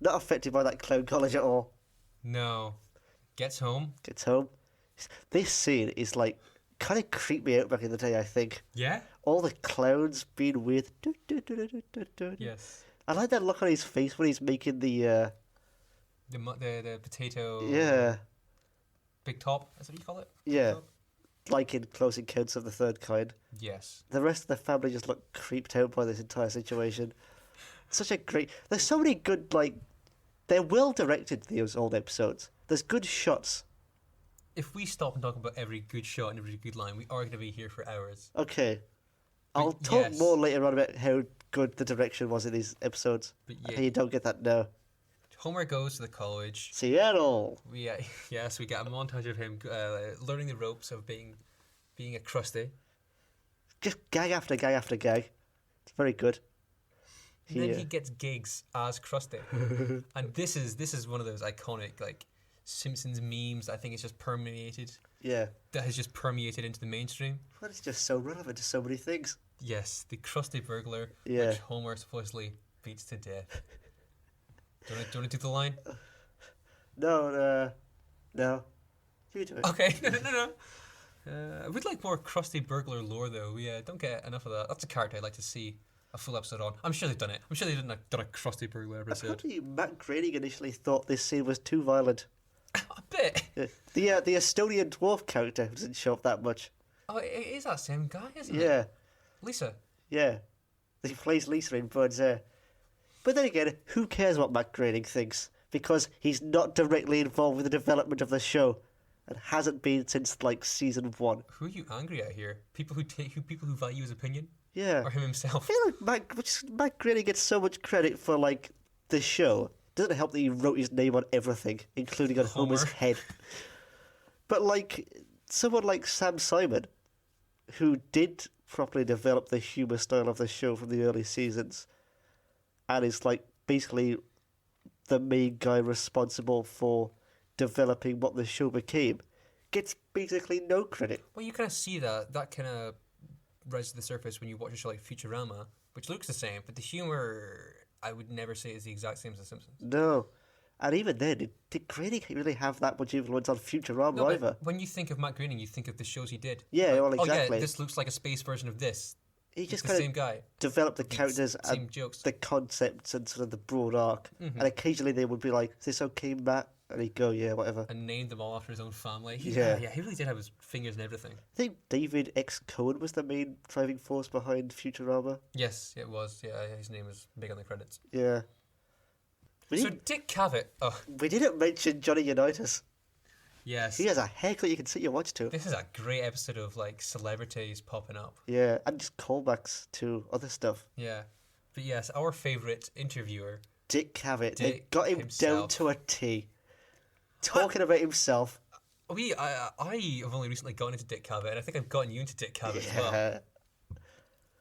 Not affected by that Clown College at all. No. Gets home. Gets home. This scene is like kind of creeped me out back in the day, I think. Yeah? All the clowns being weird. Yes. I like that look on his face when he's making the The potato. yeah. Big top. Is that what you call it? Yeah. Top? like in Close Encounters of the Third Kind. Yes. The rest of the family just look creeped out by this entire situation. Such a great... There's so many good, like... They're well directed, those old episodes. There's good shots. If we stop and talk about every good shot and every good line, we are going to be here for hours. Okay. But I'll talk yes. more later on about how good the direction was in these episodes. But How yeah, you don't get that now. Homer goes to the college. Seattle! We yes, we get a montage of him learning the ropes of being a crusty. Just gag after gag after gag. It's very good. And then he gets gigs as Krusty. And this is one of those iconic like Simpsons memes. I think it's just permeated. Yeah. That has just permeated into the mainstream. But it's just so relevant to so many things. Yes, the Krusty burglar, Yeah. which Homer supposedly beats to death. Do you want to do the line? No. You do it. Okay, no. We'd like more Krusty burglar lore though. We don't get enough of that. That's a character I'd like to see a full episode on. I'm sure they've done it. I'm sure they've done a Krusty burglar episode. Apparently, Matt Groening initially thought this scene was too violent. A bit. The Estonian dwarf character doesn't show up that much. Oh, it is that same guy, isn't it? Yeah. Lisa. Yeah. He plays Lisa in Bird's Air. But then again, who cares what Matt Groening thinks? Because he's not directly involved with the development of the show. And hasn't been since, like, season 1. Who are you angry at here? People who value his opinion? Yeah. Or him himself? I feel like Matt Groening gets so much credit for, like, the show. Doesn't help that he wrote his name on everything, including on Homer's Homer. head. But, like, someone like Sam Simon, who did properly develop the humour style of the show from the early seasons, and is, like, basically the main guy responsible for developing what the show became, gets basically no credit. Well, you kind of see that kind of rises to the surface when you watch a show like Futurama, which looks the same, but the humor I would never say is the exact same as The Simpsons. No. And even then, did Groening really have that much influence on Futurama No, either? but when you think of Matt Groening, you think of the shows he did. Yeah, well, Oh exactly. yeah, this looks like a space version of this. He It's just the kind same of guy. developed the characters Same and jokes. the concepts and sort of the broad arc. And occasionally they would be like, "Is this okay, Matt?" And he'd go, "Yeah, whatever." And named them all after his own family. Yeah. He really did have his fingers in everything. I think David X. Cohen was the main driving force behind Futurama. Yes, it was. Yeah, his name is big on the credits. Yeah. We, So didn't, Dick Cavett. Oh, we didn't mention Johnny Unitas. yes. He has a haircut you can sit your watch to. This is a great episode of like celebrities popping up. Yeah, and just callbacks to other stuff. Yeah. But yes, our favourite interviewer. Dick Cavett. They Dick got him down himself. to a T. Talking about himself. I have only recently gotten into Dick Cavett, and I think I've gotten you into Dick Cavett as well. Yeah.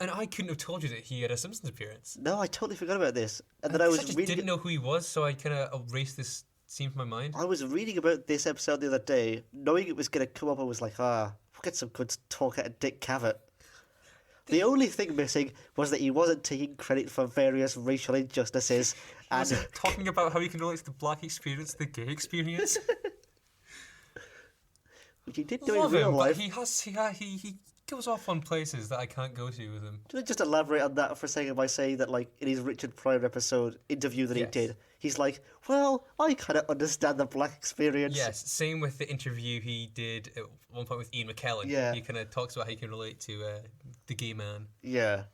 And I couldn't have told you that he had a Simpsons appearance. No, I totally forgot about this. And then I was just reading. didn't know who he was, so I kind of erased this scene from my mind. I was reading about this episode the other day, knowing it was going to come up. I was like, we'll get some good talk out of Dick Cavett. The only thing missing was that he wasn't taking credit for various racial injustices. Was it talking about how he can relate to the black experience, the gay experience? Which he did do in Love real him, life. but he goes off on places that I can't go to with him. Can I just elaborate on that for a second by saying that, like, in his Richard Pryor episode interview that he Yes. did, he's like, well, I kind of understand the black experience. Yes, same with the interview he did at one point with Ian McKellen. Yeah. He kind of talks about how he can relate to the gay man. Yeah.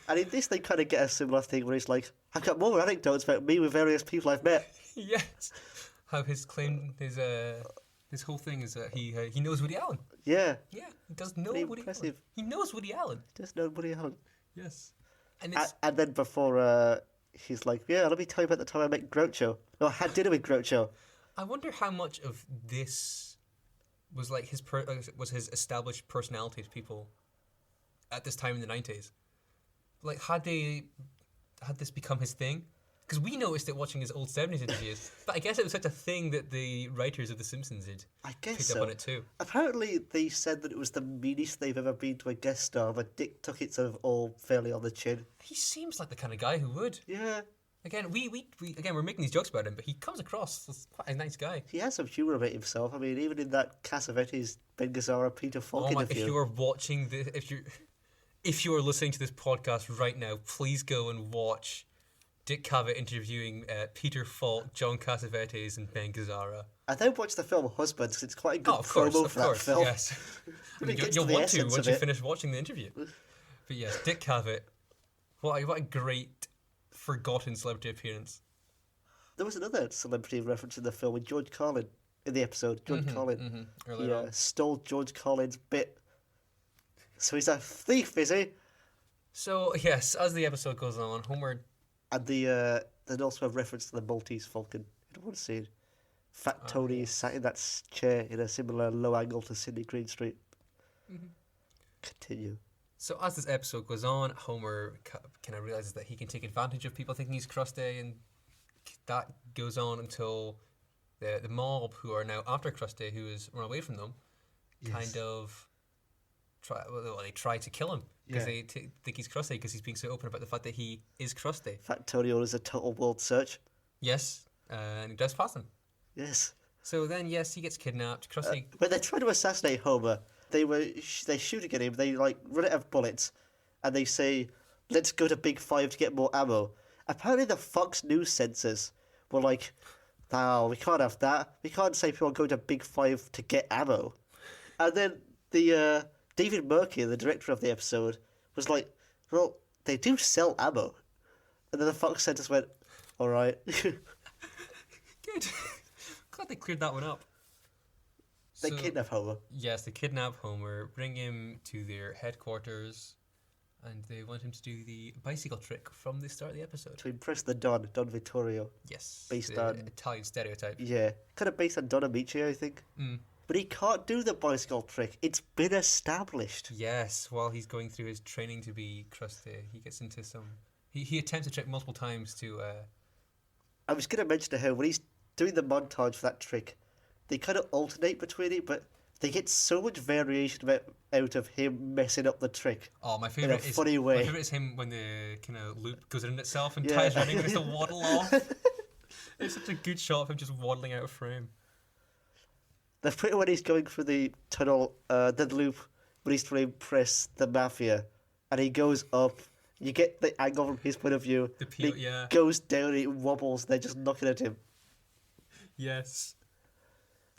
And in this, they kind of get a similar thing where he's like, I've got more anecdotes about me with various people I've met. Yes. How his claim, his whole thing is that he knows Woody Allen. Yeah. Yeah, he does know Pretty Woody impressive. Allen. He knows Woody Allen. Just know Woody Allen. Yes. And it's And then before, he's like, yeah, let me tell you about the time I met Groucho. Or had dinner with Groucho. I wonder how much of this was like was his established personality to people at this time in the 90s. Like, had this become his thing? Because we noticed it watching his old 70s interviews, but I guess it was such a thing that the writers of The Simpsons did I guess picked so. up on it too. Apparently, they said that it was the meanest they've ever been to a guest star, but Dick took it sort of all fairly on the chin. He seems like the kind of guy who would. Yeah. Again, we're making these jokes about him, but he comes across as quite a nice guy. He has some humour about himself. I mean, even in that Cassavetes Ben Gazzara Peter Falk If interview. you are watching if you are listening to this podcast right now, please go and watch Dick Cavett interviewing Peter Falk, John Cassavetes, and Ben Gazzara. I then watched the film Husbands. It's quite a good promo for that film. Yes. I mean, you'll want to once you finish watching the interview. But yes, Dick Cavett. What a great forgotten celebrity appearance. There was another celebrity reference in the film with George Carlin in the episode. George Carlin. He stole George Carlin's bit. So he's a thief, is he? So, yes, as the episode goes on, Homer... And there's also a reference to the Maltese Falcon in one scene. Fat Tony is sat in that chair in a similar low angle to Sydney Greenstreet. Continue. So as this episode goes on, Homer kind of realizes that he can take advantage of people thinking he's Krusty, and that goes on until the mob, who are now after Krusty, who has run away from them, kind of try to kill him because they think he's Krusty because he's being so open about the fact that he is Krusty. Fat Tony orders a total world search. Yes, and he does pass them. Yes. So then, yes, he gets kidnapped. Krusty. When they try to assassinate Homer, they're shooting at him. They run out of bullets, and they say, "Let's go to Big Five to get more ammo." Apparently, the Fox News censors were like, "No, we can't have that. We can't say people are going to Big Five to get ammo." And then the David Murky, the director of the episode, was like, "Well, they do sell ammo." And then the Fox censors went, "All right." Good. Glad they cleared that one up. They kidnap Homer. Yes, they kidnap Homer, bring him to their headquarters, and they want him to do the bicycle trick from the start of the episode. To impress the Don Vittorio. Yes. Based on Italian stereotype. Yeah. Kind of based on Don Amici, I think. But he can't do the bicycle trick. It's been established. Yes, while he's going through his training to be Krusty, he gets into some... He attempts the trick multiple times to... I was going to mention to her, when he's doing the montage for that trick, they kind of alternate between it, but they get so much variation out of him messing up the trick. Oh, my favourite in a funny way. My favourite is him when the kind of loop goes in itself and Ty's running and it's to waddle off. It's such a good shot of him just waddling out of frame. The bit when he's going through the tunnel, the loop, when he's trying to impress the mafia, and he goes up, you get the angle from his point of view. He goes down, he wobbles, and they're just knocking at him. Yes.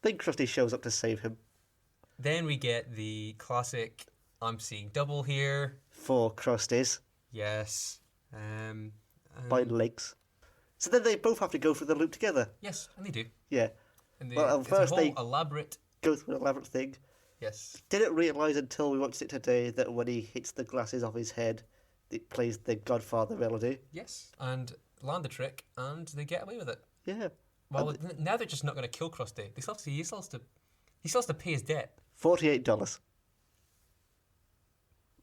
Then Krusty shows up to save him. Then we get the classic, I'm seeing double here. 4 Krusties. Yes. By legs. So then they both have to go through the loop together. Yes, and they do. Yeah. And first they elaborate... go through an elaborate thing. Yes. Didn't realise until we watched it today that when he hits the glasses off his head, it plays the Godfather melody. Yes, and land the trick, and they get away with it. Yeah. Well, now they're just not going to kill Krusty. He still has to pay his debt. $48.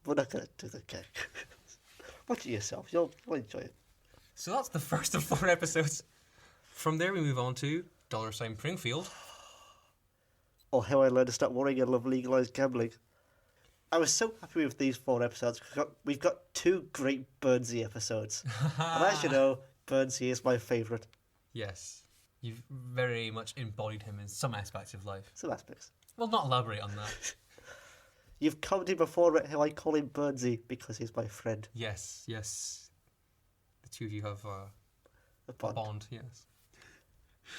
We're not going to do the gag. Watch it yourself. You'll enjoy it. So that's the first of 4 episodes. From there, we move on to $sign Springfield. Or How I Learned to Stop Worrying and Love Legalised Gambling. I was so happy with these 4 episodes. We've got 2 great Burnsy episodes. And as you know, Burnsy is my favourite. Yes. You've very much embodied him in some aspects of life. Some aspects. Well, not elaborate on that. You've commented before about how I call him Burnsy because he's my friend. Yes. The two of you have a bond. Yes.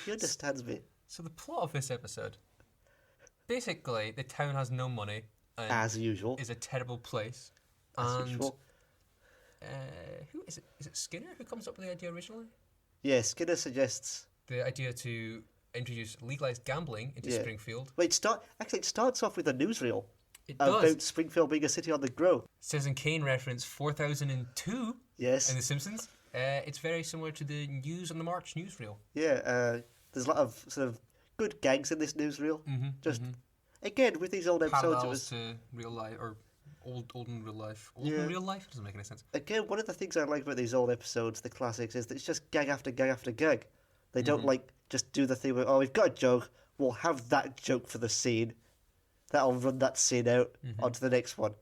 He understands me. So the plot of this episode, basically, the town has no money. And as usual. Is a terrible place. As usual. Who is it? Is it Skinner who comes up with the idea originally? Yeah, Skinner suggests the idea to introduce legalized gambling into Springfield. Well, it starts off with a newsreel. It does. About Springfield being a city on the grow. Citizen Kane reference 4002. Yes. In The Simpsons. It's very similar to the News on the March newsreel. Yeah, there's a lot of sort of good gags in this newsreel. Again, with these old episodes, parallels to real life, or old in real life. In real life? It doesn't make any sense. Again, one of the things I like about these old episodes, the classics, is that it's just gag after gag after gag. They don't just do the thing where, oh, we've got a joke, we'll have that joke for the scene. That'll run that scene out onto the next one.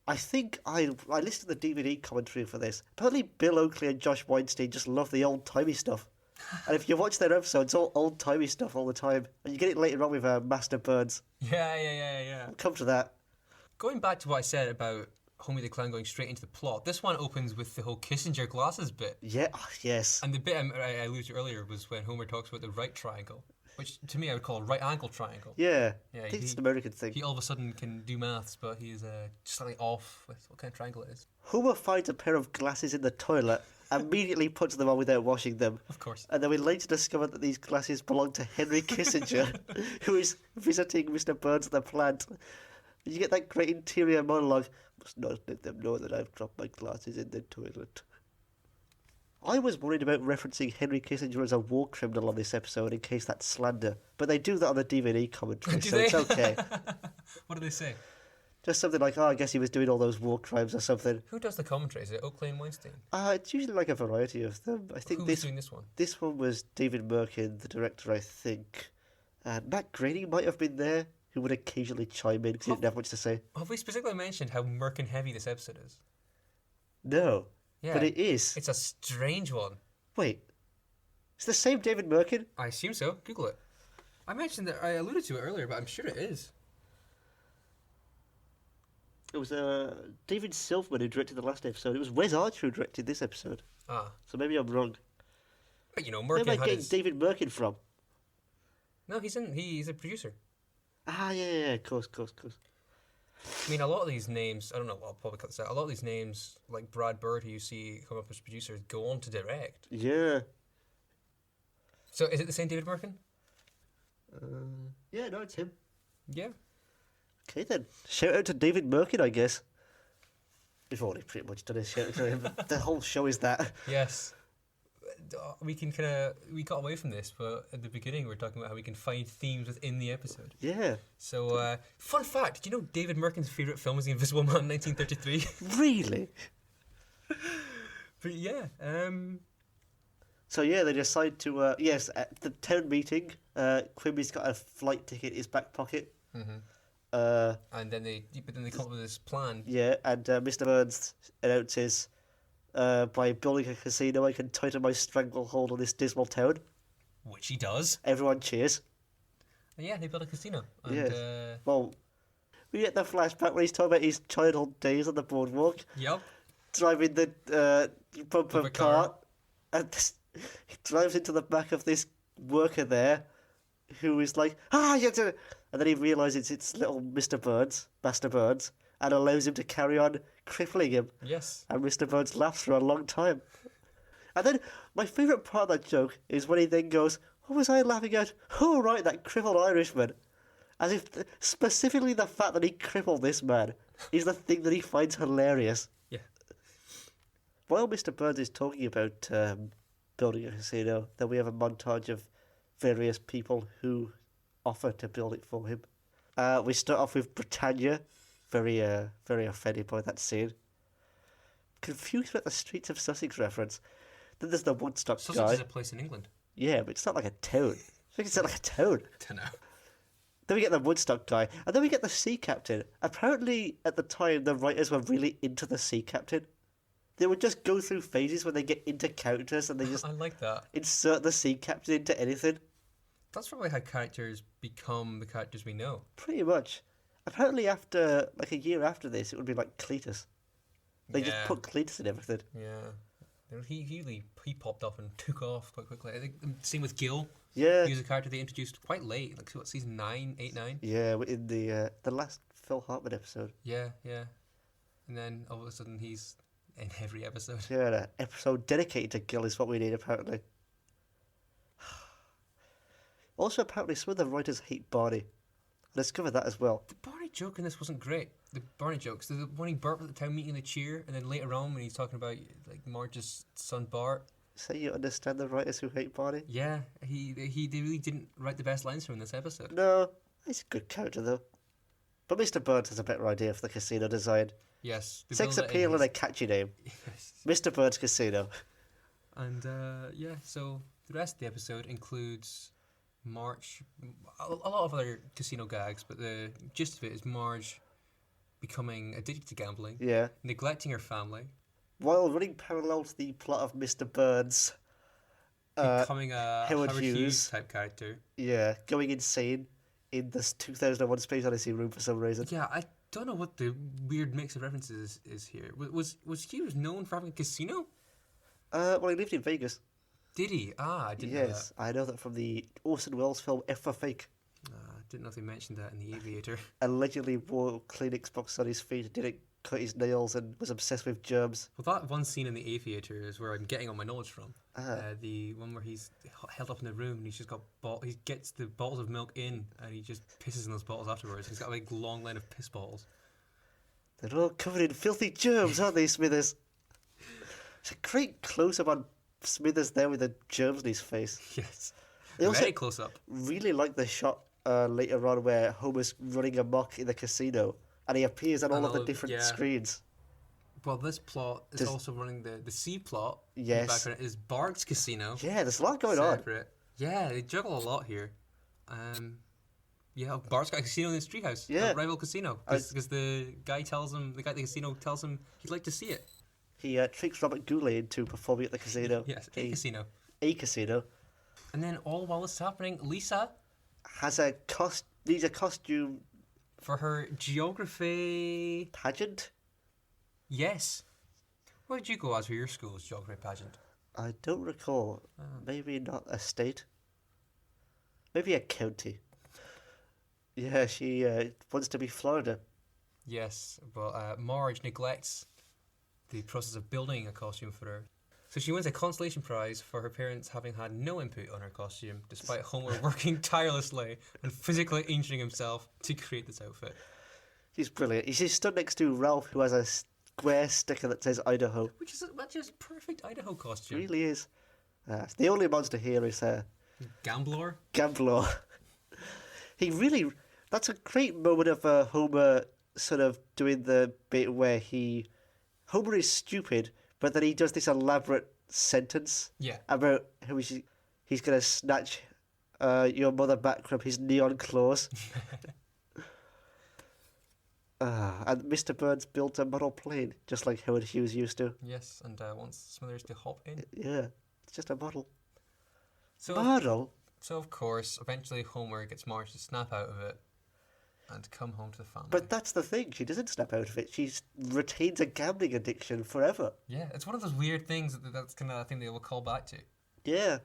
I think I listened to the DVD commentary for this. Apparently Bill Oakley and Josh Weinstein just love the old-timey stuff. And if you watch their episodes, it's all old-timey stuff all the time. And you get it later on with Master Burns. Yeah. We'll come to that. Going back to what I said about Homie the Clown going straight into the plot. This one opens with the whole Kissinger glasses bit. Yeah, yes. And the bit I alluded to earlier was when Homer talks about the right triangle, which to me I would call a right angle triangle. Yeah, Yeah, I think it's an American thing. He all of a sudden can do maths, but he is slightly off with what kind of triangle it is. Homer finds a pair of glasses in the toilet, immediately puts them on without washing them. Of course. And then we later discover that these glasses belong to Henry Kissinger, who is visiting Mr. Burns at the plant. You get that great interior monologue. Must not let them know that I've dropped my glasses in the toilet. I was worried about referencing Henry Kissinger as a war criminal on this episode in case that's slander, but they do that on the DVD commentary, so it's okay. What do they say? Just something like, I guess he was doing all those war crimes or something. Who does the commentary? Is it Oakley and Weinstein? It's usually like a variety of them. I think Who's doing this one? This one was David Merkin, the director, I think. And Matt Groening might have been there, who would occasionally chime in because he didn't have much to say. Have we specifically mentioned how Merkin heavy this episode is? No. Yeah. But it is. It's a strange one. Wait. It's the same David Merkin? I assume so. Google it. I mentioned that I alluded to it earlier, but I'm sure it is. It was David Silverman who directed the last episode. It was Wes Archer who directed this episode. Ah. So maybe I'm wrong. But, Merkin Where am I had getting his... David Merkin from? No, he's a producer. Yeah, of course. I mean, a lot of these names, I don't know, I'll probably cut this out. A lot of these names, like Brad Bird, who you see come up as producers, go on to direct. Yeah. So is it the same David Merkin? Yeah, no, it's him. Yeah. Okay then. Shout out to David Merkin, I guess. We've already pretty much done a shout out to him. The whole show is that. Yes. We got away from this, but at the beginning we were talking about how we can find themes within the episode. Yeah. So, fun fact, did you know David Merkin's favourite film was The Invisible Man, 1933? Really? But yeah, So yeah, they decide to, at the town meeting, Quimby's got a flight ticket in his back pocket. Mm-hmm. And then they come up with this plan. Yeah, and Mr. Burns announces, by building a casino, I can tighten my stranglehold on this dismal town. Which he does. Everyone cheers. And yeah, they built a casino. And, Yeah. Well, we get the flashback when he's talking about his childhood days on the boardwalk. Yep. Driving the bumper car. cart. And he drives into the back of this worker there, who is like, you have to... And then he realises it's little Mr. Burns, Master Burns, and allows him to carry on crippling him. Yes. And Mr. Burns laughs for a long time. And then my favourite part of that joke is when he then goes, what was I laughing at? Oh, right, that crippled Irishman. As if specifically the fact that he crippled this man is the thing that he finds hilarious. Yeah. While Mr. Burns is talking about building a casino, then we have a montage of various people who offer to build it for him. We start off with Britannia, very offended by that scene. Confused about the Streets of Sussex reference. Then there's the Woodstock Sussex guy. is a place in England. Yeah, but it's not like a town. I think it's not like a town. Don't know. Then we get the Woodstock guy, and then we get the sea captain. Apparently, at the time, the writers were really into the sea captain. They would just go through phases when they get into characters, and they just I like that. insert the sea captain into anything. That's probably how characters become the characters we know. Pretty much. Apparently, after like a year after this, it would be like Cletus. They just Yeah. put Cletus in everything. Yeah. He popped up and took off quite quickly. I think same with Gil. Yeah, He was a character they introduced quite late, like what, season 9, 8, 9? yeah. In the last Phil Hartman episode. Yeah. And then all of a sudden he's in every episode. Yeah, an episode dedicated to Gil is what we need apparently. Also, apparently, some of the writers hate Barney. I discovered that as well. The Barney joke in this wasn't great. The Barney jokes. The one he burped at the town meeting, the cheer, and then later on when he's talking about like Marge's son Bart. So you understand the writers who hate Barney? Yeah, he really didn't write the best lines for him in this episode. No, he's a good character though. But Mr. Burns has a better idea for the casino design. Yes. they Sex build it in appeal his- and a catchy name. Yes. Mr. Burns Casino. And so the rest of the episode includes Marge, a lot of other casino gags, but the gist of it is Marge becoming addicted to gambling, Yeah. neglecting her family, While running parallel to the plot of Mr. Burns. becoming a Howard Howard Hughes. Hughes type character. Yeah, going insane in this 2001 Space Odyssey room for some reason. Yeah, I don't know what the weird mix of references is here. Was Hughes known for having a casino? Well, he lived in Vegas. Did he? Ah, I didn't know that. Yes, I know that from the Orson Welles film F for Fake. Didn't know if they mentioned that in The Aviator. Allegedly wore Kleenex box on his feet, didn't cut his nails, and was obsessed with germs. Well, that one scene in The Aviator is where I'm getting all my knowledge from. The one where he's held up in the room and he's just got he gets the bottles of milk in and he just pisses in those bottles afterwards. He's got a big long line of piss bottles. They're all covered in filthy germs, aren't they, Smithers? It's a great close-up on Smithers there with the germs in his face. Yes. They also Very close up. really like the shot later on where Homer's running amok in the casino and he appears on all of the different screens. Well, this plot is also running the C plot. Yes. In the background is Bart's casino. Yeah, there's a lot going separate. on. Yeah, they juggle a lot here. Yeah, Bart's got a casino in his treehouse. Yeah. A rival casino. Because the guy at the casino tells him he'd like to see it. He tricks Robert Goulet into performing at the casino. Yes, a casino. A casino. And then all while this is happening, Lisa has needs a costume for her geography pageant. Yes. Where did you go as for your school's geography pageant? I don't recall. Maybe not a state. Maybe a county. Yeah, she wants to be Florida. Yes, but Marge neglects the process of building a costume for her. So she wins a consolation prize for her parents having had no input on her costume, despite Homer working tirelessly and physically injuring himself to create this outfit. She's brilliant. She's stood next to Ralph, who has a square sticker that says Idaho. Which is a perfect Idaho costume. It really is. The only monster here is Gambler. Gambler. That's a great moment of Homer sort of doing the bit where Homer is stupid, but then he does this elaborate sentence about how he's going to snatch your mother back from his neon claws. And Mr. Burns built a model plane, just like Howard Hughes used to. Yes, and wants Smithers to hop in. Yeah, it's just a model. Model? So, of course, eventually Homer gets Marge to snap out of it and come home to the family. But that's the thing, she doesn't snap out of it. She retains a gambling addiction forever. Yeah, it's one of those weird things that's kind of thing they will call back to. Yeah,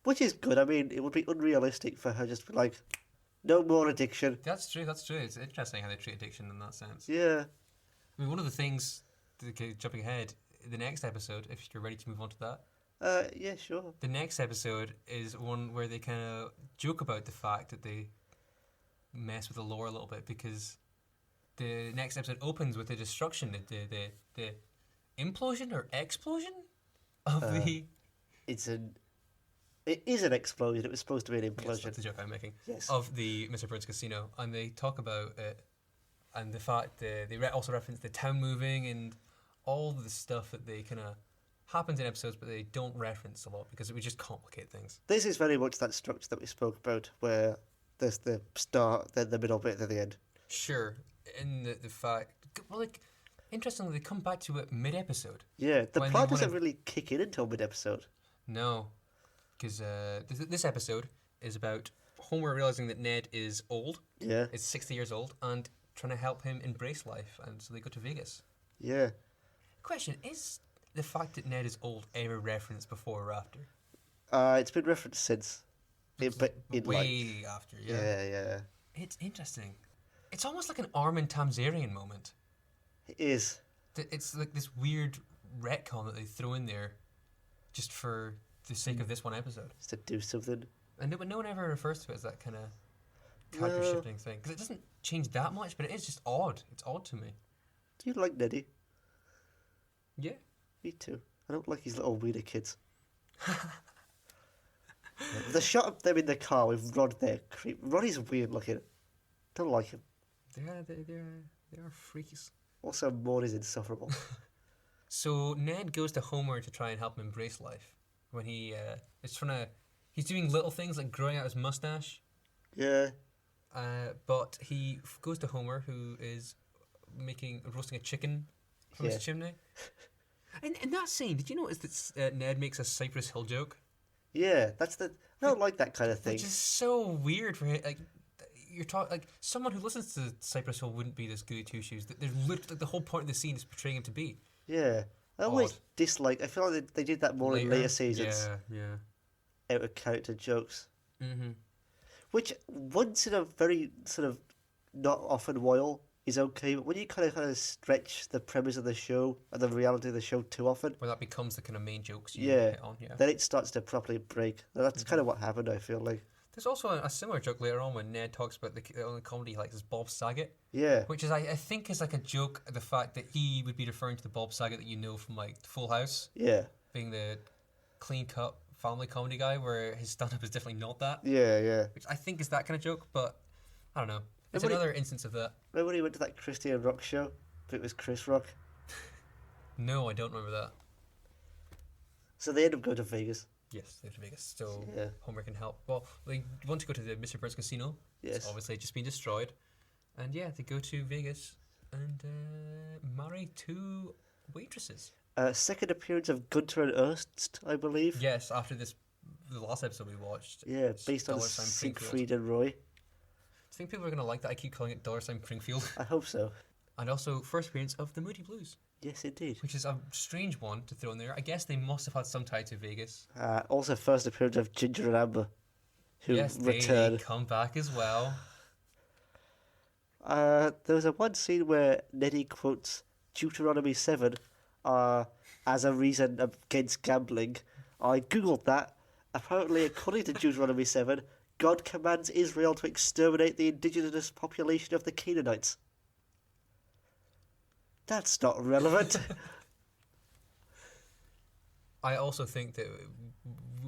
which is good. I mean, it would be unrealistic for her just to be like, no more addiction. That's true. It's interesting how they treat addiction in that sense. Yeah. I mean, one of the things, jumping ahead, the next episode, if you're ready to move on to that. Yeah, sure. The next episode is one where they kind of joke about the fact that they mess with the lore a little bit, because the next episode opens with the destruction, the implosion or explosion of the... It is an explosion. It was supposed to be an implosion. Yes, that's the joke I'm making. Yes. Of the Mr. Burns casino, and they talk about it, and the fact that they also reference the town moving and all the stuff that they kind of happens in episodes, but they don't reference a lot because it would just complicate things. This is very much that structure that we spoke about, where there's the start, then the middle bit, then the end. Sure, in the fact, well, like, interestingly, they come back to it mid-episode. Yeah, the plot doesn't really kick in until mid-episode. No, because this episode is about Homer realizing that Ned is old. Yeah. Is 60 years old and trying to help him embrace life, and so they go to Vegas. Yeah. Question, is the fact that Ned is old ever referenced before or after? It's been referenced since. Way after, yeah. Yeah. It's interesting. It's almost like an Armin Tamzarian moment. It is. It's like this weird retcon that they throw in there just for the sake of this one episode. Just to do something. And no one ever refers to it as that kind of character shifting thing. Because it doesn't change that much, but it is just odd. It's odd to me. Do you like Neddy? Yeah. Me too. I don't like his little wiener kids. The shot of them in the car with Rod there. Roddy's weird looking. Don't like him. They are freaks. Also, Maury's insufferable. So Ned goes to Homer to try and help him embrace life. When he is he's doing little things like growing out his mustache. Yeah. But he goes to Homer, who is roasting a chicken from his chimney. And in that scene, did you notice that Ned makes a Cypress Hill joke? Yeah, I don't like that kind of thing. Which is so weird for him. Like, you're talking like someone who listens to Cypress Hill wouldn't be this goody two shoes. They're literally the whole point of the scene is portraying him to be Yeah. I always dislike. I feel like they did that more in later seasons. Yeah. Out of character jokes. Mm-hmm. Which once in a very sort of not often while is okay, but when you kind of stretch the premise of the show and the reality of the show too often, Where that becomes the kind of main jokes you yeah, hit on. Yeah. then it starts to properly break. And that's kind of what happened. I feel like. There's also a similar joke later on when Ned talks about the only comedy he likes is Bob Saget. Yeah. Which is, I think, is like a joke. The fact that he would be referring to the Bob Saget that you know from like Full House. Yeah. Being the clean cut family comedy guy, where his stand up is definitely not that. Yeah, yeah. Which I think is that kind of joke, but I don't know. It's Remember another instance of that. Remember when he went to that Christian Rock show? But it was Chris Rock. No, I don't remember that. So they end up going to Vegas. Yes, they're to Vegas, so Yeah. Homer can help. Well, they want to go to the Mr. Burns Casino. Yes. It's obviously just been destroyed. And yeah, they go to Vegas and marry two waitresses. Second appearance of Gunter and Ernst, I believe. Yes, after the last episode we watched. Yeah, based on Dollar Sign Siegfried and Roy. I think people are going to like that. I keep calling it $Sign Springfield. I hope so. And also, first appearance of the Moody Blues. Yes, indeed. Which is a strange one to throw in there. I guess they must have had some tie to Vegas. Also, first appearance of Ginger and Amber, who yes, return. They come back as well. There was a one scene where Neddy quotes Deuteronomy 7 as a reason against gambling. I googled that. Apparently, according to Deuteronomy 7, God commands Israel to exterminate the indigenous population of the Canaanites. That's not relevant. I also think that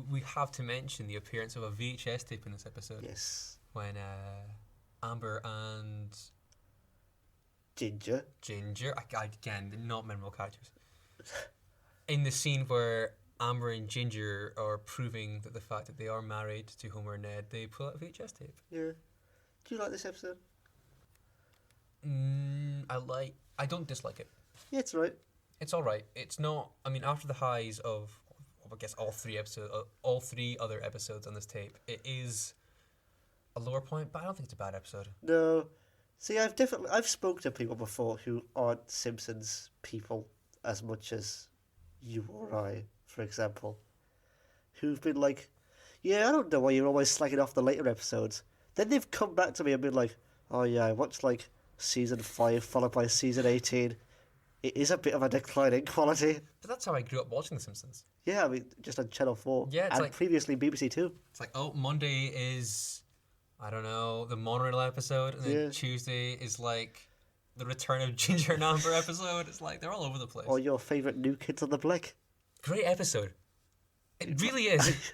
we have to mention the appearance of a VHS tape in this episode. Yes. When Amber and Ginger, again, not memorable characters. In the scene where Amber and Ginger are proving that the fact that they are married to Homer and Ned, they pull out a VHS tape. Yeah. Do you like this episode? I don't dislike it. Yeah, it's right. It's all right. It's not. I mean, after the highs of I guess all three other episodes on this tape, it is a lower point. But I don't think it's a bad episode. No. See, I've spoken to people before who aren't Simpsons people as much as you or I, for example, who've been like, yeah, I don't know why you're always slagging off the later episodes. Then they've come back to me and been like, oh yeah, I watched like season 5 followed by season 18. It is a bit of a decline in quality. But that's how I grew up watching The Simpsons. Yeah, I mean, just on Channel 4. Yeah, it's and like, previously BBC 2. It's like, oh, Monday is, I don't know, the monorail episode, and then Tuesday is like the Return of Ginger and Amber episode. It's like, they're all over the place. Or your favourite New Kids on the Block. Great episode. It really is.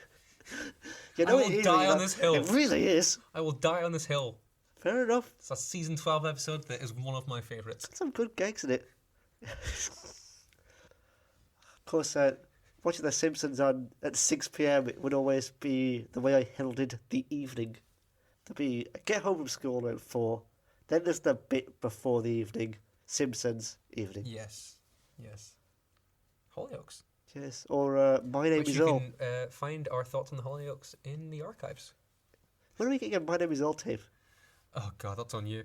You know, I will die on this hill. It really is. I will die on this hill. Fair enough. It's a season 12 episode that is one of my favourites. Some good gags in it. Of course, watching The Simpsons on at 6 p.m. it would always be the way I heralded the evening. I get home from school around 4. Then there's the bit before the evening. Simpsons evening. Yes. Hollyoaks. Yes. Or My Name Which Is you Earl. can find our thoughts on the Hollyoaks in the archives. When are we getting a My Name Is Earl tape? Oh god, that's on you.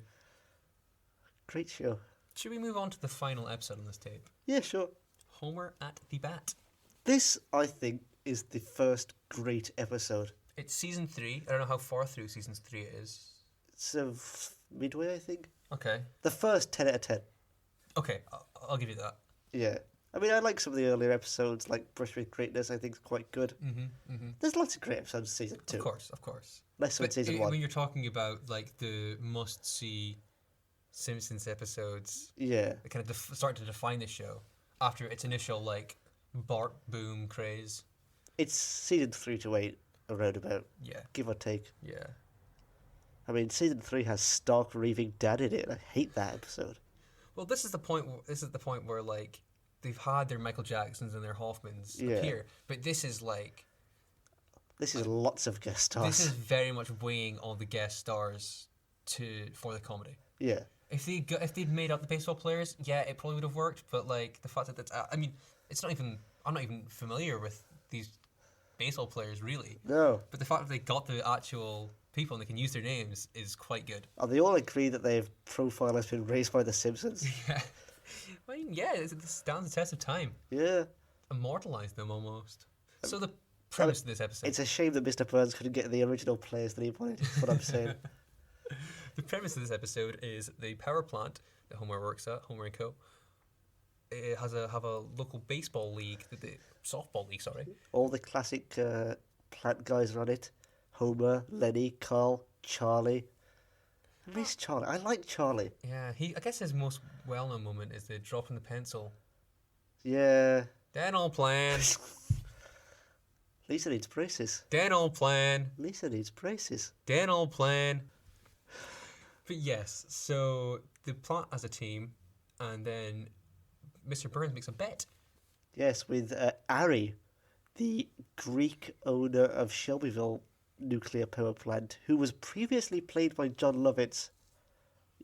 Great show. Should we move on to the final episode on this tape? Yeah, sure. Homer at the Bat. This, I think, is the first great episode. It's season 3. I don't know how far through season 3 it is. It's midway, I think. Okay. The first 10 out of 10. Okay, I'll give you that. Yeah. I mean, I like some of the earlier episodes, like Brush with Greatness, I think is quite good. There's lots of great episodes in season 2. Of course. Less so in season 1. When you're talking about, like, the must-see Simpsons episodes, yeah, that kind of start to define the show after its initial, like, Bart boom craze. It's season 3 to 8, around about. Yeah. Give or take. Yeah. I mean, season 3 has Stark raving dad in it, and I hate that episode. Well, this is the point where, like, they've had their Michael Jacksons and their Hoffmans appear, but this is like... This is lots of guest stars. This is very much weighing on the guest stars for the comedy. Yeah. If they'd made up the baseball players, yeah, it probably would have worked, but, like, the fact that it's... I mean, I'm not even familiar with these baseball players, really. No. But the fact that they got the actual people and they can use their names is quite good. And they all agree that their profile has been raised by The Simpsons. Yeah. I mean, yeah, it stands the test of time. Yeah. Immortalized them almost. So the premise of this episode. It's a shame that Mr. Burns couldn't get the original players that he wanted. That's what I'm saying. The premise of this episode is the power plant that Homer works at, Homer and Co. It have a local baseball league, softball league, sorry. All the classic plant guys are on it. Homer, Lenny, Carl, Charlie. I miss Charlie. I like Charlie. Yeah, I guess his most well-known moment is the dropping the pencil. Yeah. Dental plan. Lisa needs braces. Dental plan. Lisa needs braces. Dental plan. But yes, so the plant has a team, and then Mr. Burns makes a bet. Yes, with Ari, the Greek owner of Shelbyville nuclear power plant, who was previously played by John Lovitz.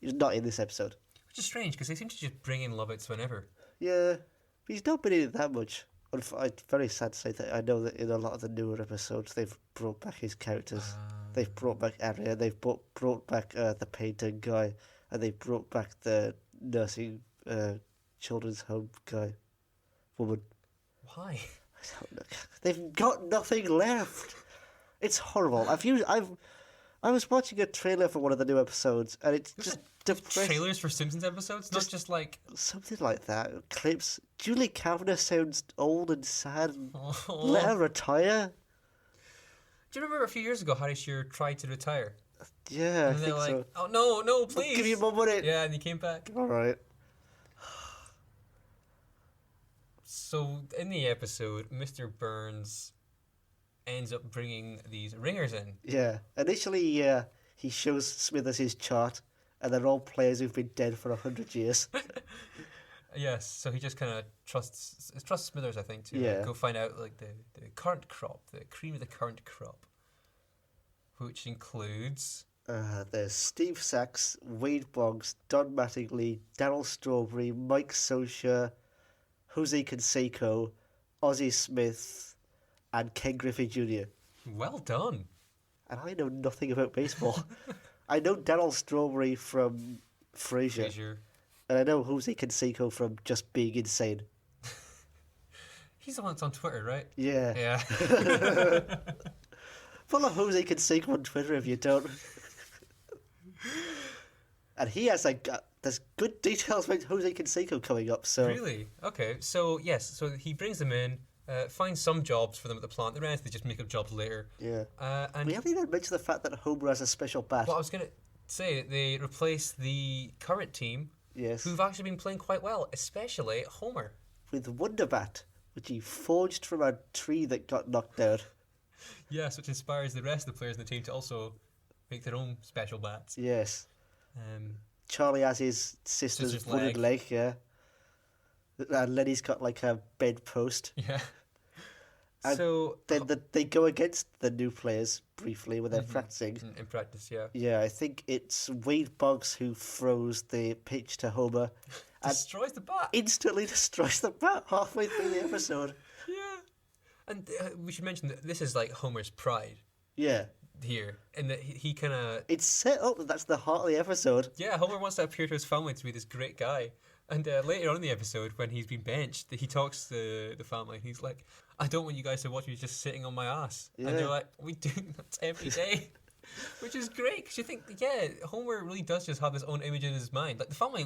He's not in this episode. Which is strange, because they seem to just bring in Lovitz whenever. Yeah, but he's not been in it that much. I'm very sad to say that I know that in a lot of the newer episodes they've brought back his characters. They've brought back Ari, and they've brought back the painter guy, and they've brought back the nursing children's home guy, woman. Why? I don't know. They've got nothing left. It's horrible. I was watching a trailer for one of the new episodes, and it's just depressing. Trailers for Simpsons episodes, not just like something like that. Clips. Julie Kavanagh sounds old and sad. And oh. let her retire. Do you remember a few years ago Harry Shearer tried to retire? Yeah, And I think like, so. oh no, please. I'll give you more money. Yeah, and he came back. All right. So in the episode, Mr. Burns ends up bringing these ringers in. Yeah. Initially, he shows Smithers his chart, and they're all players who've been dead for 100 years. Yes, so he just kind of trusts Smithers, I think, to Yeah. go find out like the current crop, the cream of the current crop, which includes There's Steve Sachs, Wade Boggs, Don Mattingly, Daryl Strawberry, Mike Socha, Jose Canseco, Ozzie Smith, and Ken Griffey Jr. well done. And I know nothing about baseball. I know Daryl Strawberry from Frasier, Frasier. and I know Jose Canseco from Just Being Insane. He's the one that's on Twitter, right? Yeah. Yeah. Follow Jose Canseco on Twitter if you don't. And he has there's good details about Jose Canseco coming up. So Really? Okay. So yes, so he brings them in, finds some jobs for them at the plant. The rest they just make up jobs later. yeah, And we haven't even mentioned the fact that Homer has a special bat. what I was gonna say, they replace the current team, Yes, who've actually been playing quite well, especially Homer. with Wonder Bat, which he forged from a tree that got knocked down. Yes, which inspires the rest of the players in the team to also make their own special bats. Yes, Um, Charlie has his sister's Sister's wooden leg. Yeah, and Lenny's got like a bedpost. yeah. And So Then they go against the new players briefly when they're practicing. in practice, yeah, Yeah, I think it's Wade Boggs who throws the pitch to Homer and destroys the bat. instantly destroys the bat halfway through the episode. Yeah, and we should mention that this is like Homer's pride Yeah, here, and that he kind of it's set up that that's the heart of the episode. yeah, Homer wants to appear to his family to be this great guy. And later on in the episode, when he's been benched, he talks to the family. And he's like, "I don't want you guys to watch me just sitting on my ass." Yeah. And they're like, "We do that every day," which is great because you think, yeah, Homer really does just have his own image in his mind. Like the family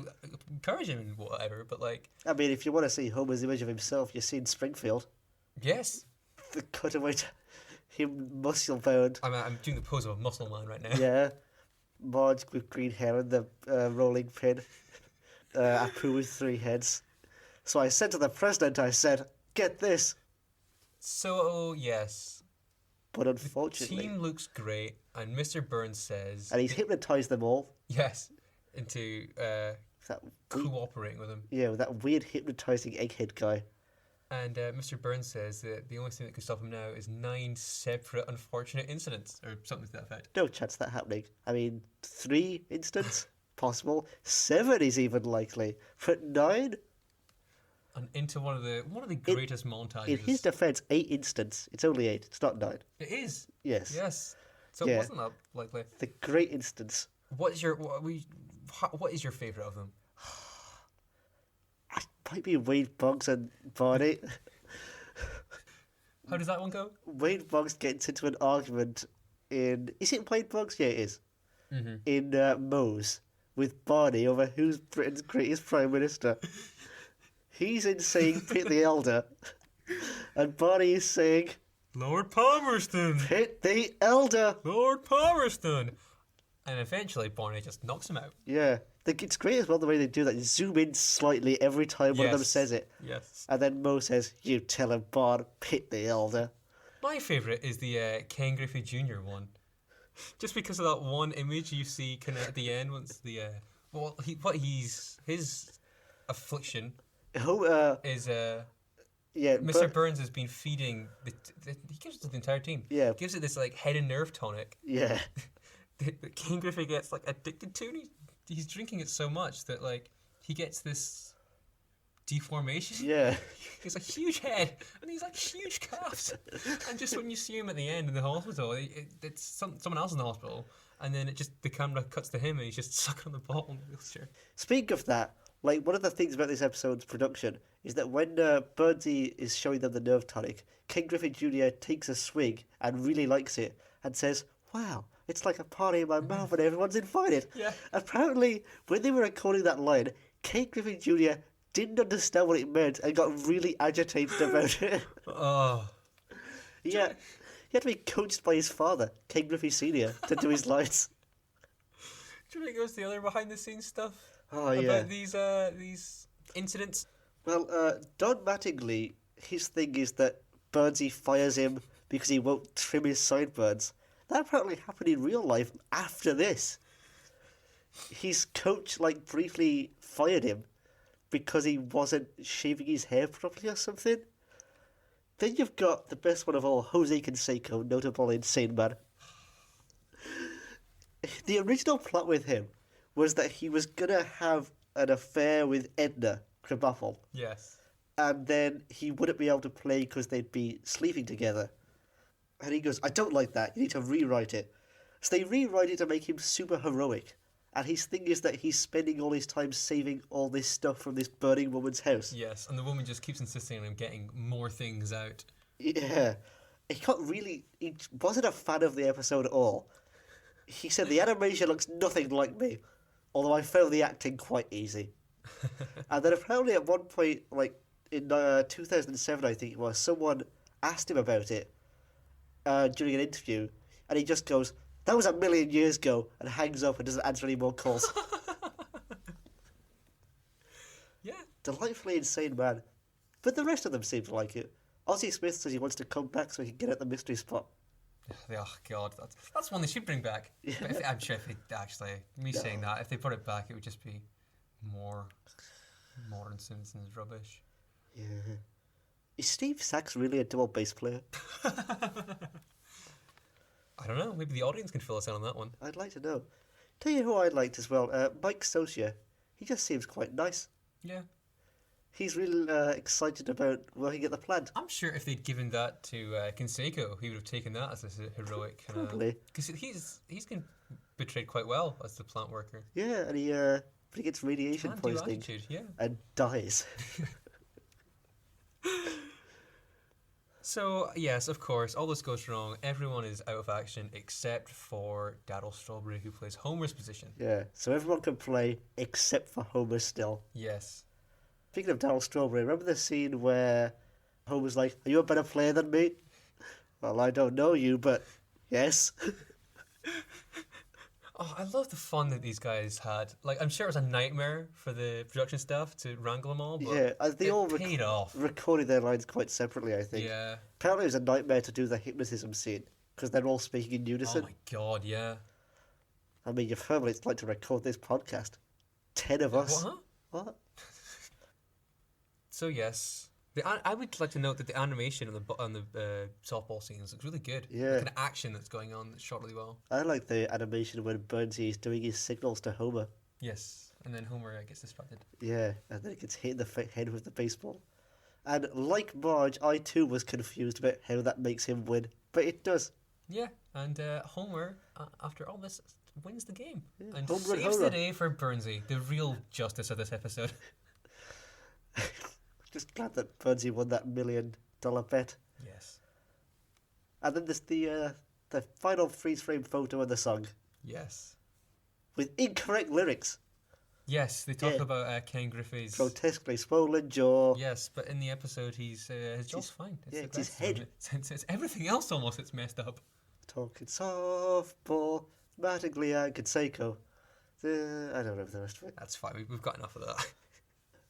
encourage him and whatever, but like, I mean, if you want to see Homer's image of himself, you've seen Springfield. yes, The cutaway to him muscle bound. I'm doing the pose of a muscle man right now. Yeah, Marge with green hair and the rolling pin. Apu with 3 heads. So I said to the president, I said, "Get this," So yes, but unfortunately, team looks great, and Mr. Burns says and he's hypnotized them all. yes into That cooperating with him. Yeah, with that weird hypnotizing egghead guy. And Mr. Burns says that the only thing that could stop him now is 9 separate unfortunate incidents, or something to that effect. No chance of that happening. I mean, 3 instants possible. 7 is even likely, but 9. And into one of the greatest montages. In his defense, 8 instants. It's only 8. It's not 9. It is. Yes. Yes. So it Yeah. wasn't that likely. The great instance. What is your favorite of them? It might be Wade Boggs and Barney. How does that one go? Wade Boggs gets into an argument in. Is it Wade Boggs? Yeah, it is. Mm-hmm. In Moe's with Barney over who's Britain's greatest Prime Minister. He's in saying Pitt the Elder, and Barney is saying Lord Palmerston. Pitt the Elder. Lord Palmerston. And eventually Barney just knocks him out. Yeah. It's great as well the way they do that. You zoom in slightly every time one of them Yes. says it. Yes. And then Moe says, "You tell him, Bard, Pitt the Elder." My favourite is the Ken Griffey Jr. one. Just because of that one image you see kind of at the end once the... his affliction is... Yeah, Mr. Burns has been feeding... he gives it to the entire team. Yeah. Gives it this like head and nerve tonic Yeah. that Ken Griffey gets like addicted to, and he's drinking it so much that like he gets this deformation. Yeah. He's a huge head and he's like huge calves. And just when you see him at the end in the hospital, it's someone else in the hospital, and then the camera cuts to him and he's just sucking on the bottle in the wheelchair. Speaking of that, like one of the things about this episode's production is that when Birdsey is showing them the nerve tonic, Ken Griffey Jr. takes a swig and really likes it and says, "Wow, it's like a party in my mouth and everyone's invited." Yeah. Apparently, when they were recording that line, Ken Griffey Jr. didn't understand what it meant and got really agitated about it. Oh. Yeah, he had to be coached by his father, Ken Griffey Sr., to do his lines. Do you think goes the other behind the scenes stuff about these incidents? Well, Don Mattingly, his thing is that Birdsey fires him because he won't trim his sideburns. That apparently happened in real life after this. His coach, briefly fired him because he wasn't shaving his hair properly or something. Then you've got the best one of all, Jose Canseco, notable Insane Man. The original plot with him was that he was going to have an affair with Edna Krabappel. Yes. And then he wouldn't be able to play because they'd be sleeping together. And he goes, "I don't like that. You need to rewrite it." So they rewrite it to make him super heroic. And his thing is that he's spending all his time saving all this stuff from this burning woman's house. Yes, and the woman just keeps insisting on him getting more things out. Yeah. He wasn't a fan of the episode at all. He said, "The animation looks nothing like me, although I found the acting quite easy." And then apparently at one point, in 2007, I think it was, someone asked him about it during an interview, and he just goes, "That was a million years ago," and hangs up and doesn't answer any more calls. Yeah. Delightfully insane man. But the rest of them seem to like it. Ozzie Smith says he wants to come back so he can get at the mystery spot. Oh God, that's one they should bring back. Yeah. But I'm sure if they actually, saying that, if they put it back, it would just be more modern Simpsons rubbish. Yeah. Is Steve Sachs really a double bass player? I don't know. Maybe the audience can fill us in on that one. I'd like to know. Tell you who I liked as well, Mike Socia. He just seems quite nice. Yeah. He's really excited about working at the plant. I'm sure if they'd given that to Canseco, he would have taken that as a heroic. Probably. Because he's been portrayed quite well as the plant worker. Yeah, and he gets radiation Can-do poisoning attitude, yeah. and dies. So, yes, of course, all this goes wrong. Everyone is out of action except for Daryl Strawberry, who plays Homer's position. Yeah, so everyone can play except for Homer still. Yes. Speaking of Daryl Strawberry, remember the scene where Homer's like, "Are you a better player than me?" "Well, I don't know you, but yes." Oh, I love the fun that these guys had. I'm sure it was a nightmare for the production staff to wrangle them all, but Yeah, they all paid off. recorded their lines quite separately, I think. Yeah. Apparently it was a nightmare to do the hypnotism scene, because they're all speaking in Oh unison. my God, yeah. I mean, you've heard what it's like to record this podcast. 10 of us. What? What? So yes, I would like to note that the animation on the softball scenes looks really good. Yeah. The kind of action that's going on that's shot really well. I like the animation when Burnsy is doing his signals to Homer. Yes, and then Homer gets distracted. Yeah, and then he gets hit in the head with the baseball. And like Marge, I too was confused about how that makes him win. But it does. Yeah, and Homer, after all this, wins the game and Home run, saves the Homer. day for Burnsy, the real justice of this episode. Just glad that Burnsy won that $1 million bet. Yes. And then there's the final freeze frame photo of the song Yes. with incorrect lyrics. Yes, they talk Yeah. about Ken Griffey's... Grotesquely swollen jaw. Yes, but in the episode, his jaw's fine. It's his aggressive. head. It's everything else almost that's messed up. Talking softball, Mattingly and Conseco. I don't know the rest of it. That's fine. We've got enough of that.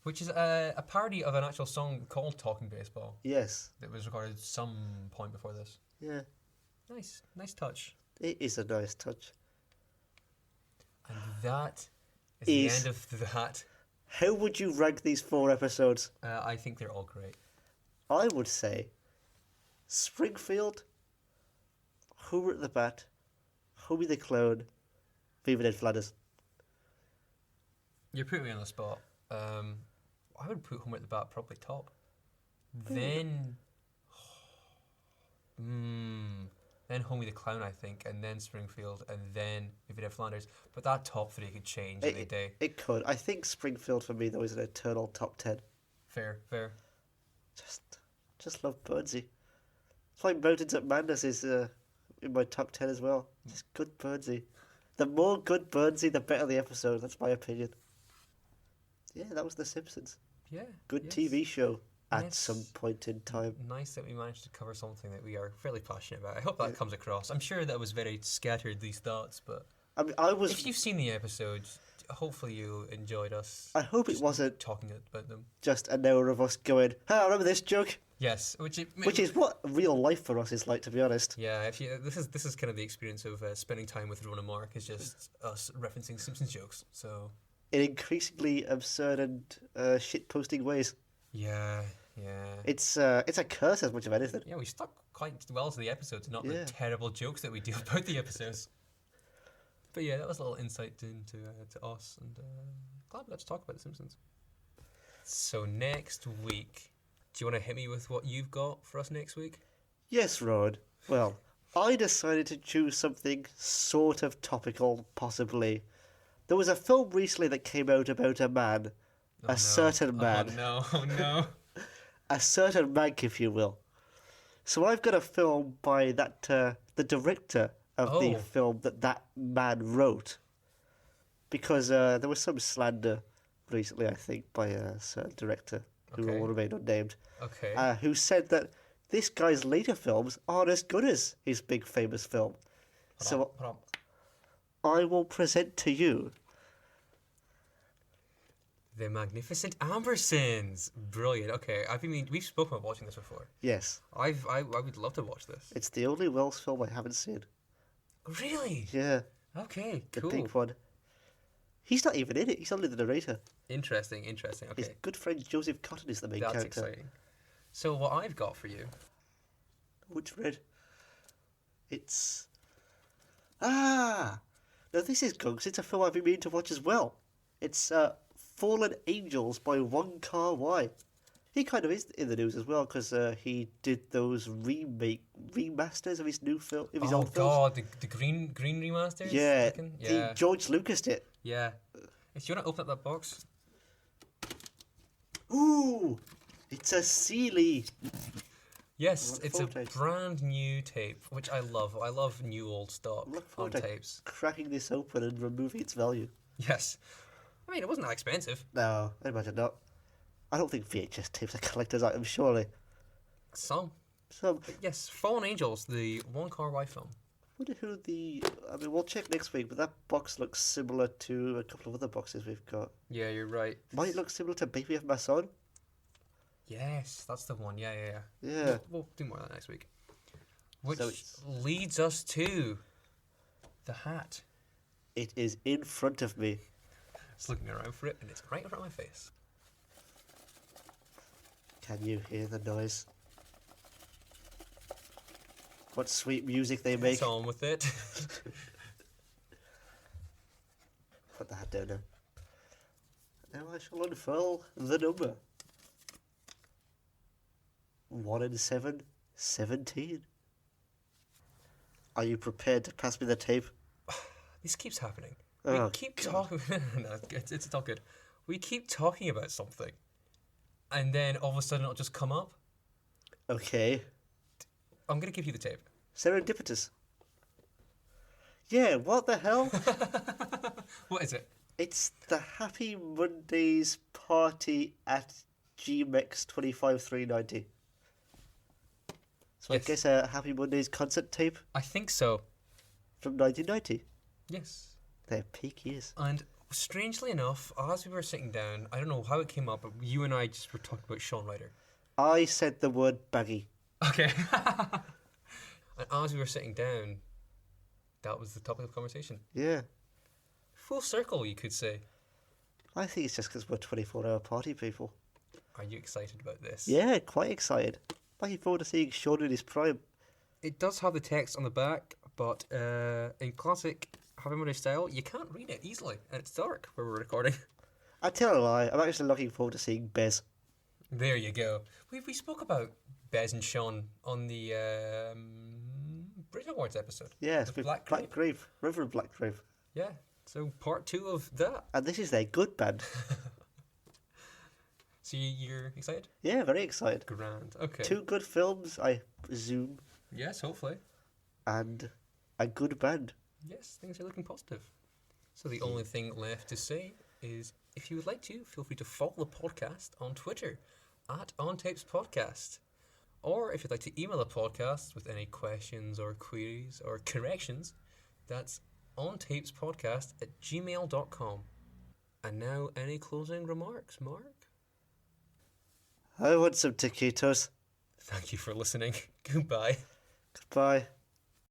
Which is a parody of an actual song called Talking Baseball Yes. that was recorded some point before this. Yeah. Nice touch. It is a nice touch. And that is the end of that. How would you rank these 4 episodes? I think they're all great. I would say Springfield, Homer at the Bat, Homie the Clone, Viva Ned Flanders. You're putting me on the spot. I would put Homer at the Bat probably top. Then... then Homie the Clown, I think, and then Springfield, and then Viva Ned Flanders. But that top 3 could change any day. It could. I think Springfield for me though is an eternal top 10. Fair. Just love Burnsy. It's like Mountains of Madness is in my top 10 as well. Just good Burnsy. The more good Burnsy, the better the episode. That's my opinion. Yeah, that was The Simpsons. Yeah. Good yes. TV show at Yes. some point in time. Nice that we managed to cover something that we are fairly passionate about. I hope that comes across. I'm sure that was very scattered, these thoughts, but I mean, if you've seen the episode, hopefully you enjoyed us. I hope it wasn't talking about them. just an hour of us going, "Hey, I remember this joke," Yes, which is what real life for us is like, to be honest. Yeah, if you this is kind of the experience of spending time with Ron and Mark is just us referencing Simpsons jokes. So In increasingly absurd and shit-posting ways. yeah. It's a curse as much of anything. Yeah, we stuck quite well to the episodes, not Yeah. the terrible jokes that we do about the episodes. But yeah, that was a little insight into to us, and glad we got to talk about The Simpsons. So next week, do you want to hit me with what you've got for us next week? Yes, Rod. Well, I decided to choose something sort of topical, possibly. There was a film recently that came out about a man, certain man. Oh no. A certain Mank, if you will. So I've got a film by the director of the film that man wrote. Because there was some slander recently, I think, by a certain director who will remain unnamed. Okay. Who said that this guy's later films aren't as good as his big famous film. Hold on. I will present to you The Magnificent Ambersons. Brilliant. Okay, we've spoken about watching this before. Yes. I would love to watch this. It's the only Wells film I haven't seen. Really? Yeah. Okay, The cool. big one. He's not even in it. He's only the narrator. Interesting. Okay. His good friend Joseph Cotton is the main That's character. exciting. So what I've got for you... Which red? It's... Now this is good, 'cause it's a film I've been meaning to watch as well. It's Fallen Angels by Wong Kar-wai. He kind of is in the news as well, because he did those remasters of his new film, of his old films. Oh god, the green remasters? Yeah, Yeah. George Lucas did. Yeah. If you want to open up that box... Ooh! It's a Sealy. Yes, it's a tapes. brand new tape, which I love. I love new old stock Look on forward to tapes. cracking this open and removing its value. Yes. I mean, it wasn't that expensive. No, I imagine not. I don't think VHS tapes are collector's items, surely. Some. So, But yes, Fallen Angels, the Wong Kar-wai film. wonder who I mean, we'll check next week, but that box looks similar to a couple of other boxes we've got. Yeah, you're right. Might look similar to Baby of My Son. Yes, that's the one. Yeah. Yeah. We'll do more of that next week. Which So leads us to the hat. It is in front of me. Just looking around for it, and it's right in front of my face. Can you hear the noise? What sweet music they make. It's on with it. Put the hat down now. Now I shall unfurl the number. 1 in 7, 17. Are you prepared to pass me the tape? This keeps happening. Oh, We keep God. talking. No, it's all good. We keep talking about something, and then all of a sudden it'll just come up. Okay. I'm gonna give you the tape. Serendipitous. Yeah, what the hell? What is it? It's the Happy Mondays party at GMX 25390. So Yes. I guess a Happy Mondays concert tape I think so. from 1990. Yes. Their peak years. And strangely enough, as we were sitting down, I don't know how it came up, but you and I just were talking about Sean Ryder. I said the word baggy. Okay. And as we were sitting down, that was the topic of conversation. Yeah. Full circle, you could say. I think it's just because we're 24-hour party people. Are you excited about this? Yeah, quite excited. Looking forward to seeing Sean in his prime. It does have the text on the back, but in classic Happy Monday style, you can't read it easily, and it's dark where we're recording. I tell a lie, I'm actually looking forward to seeing Bez. There you go. We spoke about Bez and Sean on the Brit Awards episode. Yes, With with Black Black Grave. Reverend Black Grave. Yeah, so part 2 of that. And this is their good band. So you're excited? Yeah, very excited. Grand. Okay. 2 good films, I presume, Yes, hopefully. and a good band. Yes, things are looking positive. So the only thing left to say is, if you would like to, feel free to follow the podcast on Twitter at OnTapesPodcast. Or if you'd like to email the podcast with any questions or queries or corrections, that's ontapespodcast@gmail.com. And now, any closing remarks, Mark? I want some taquitos. Thank you for listening. Goodbye. Goodbye.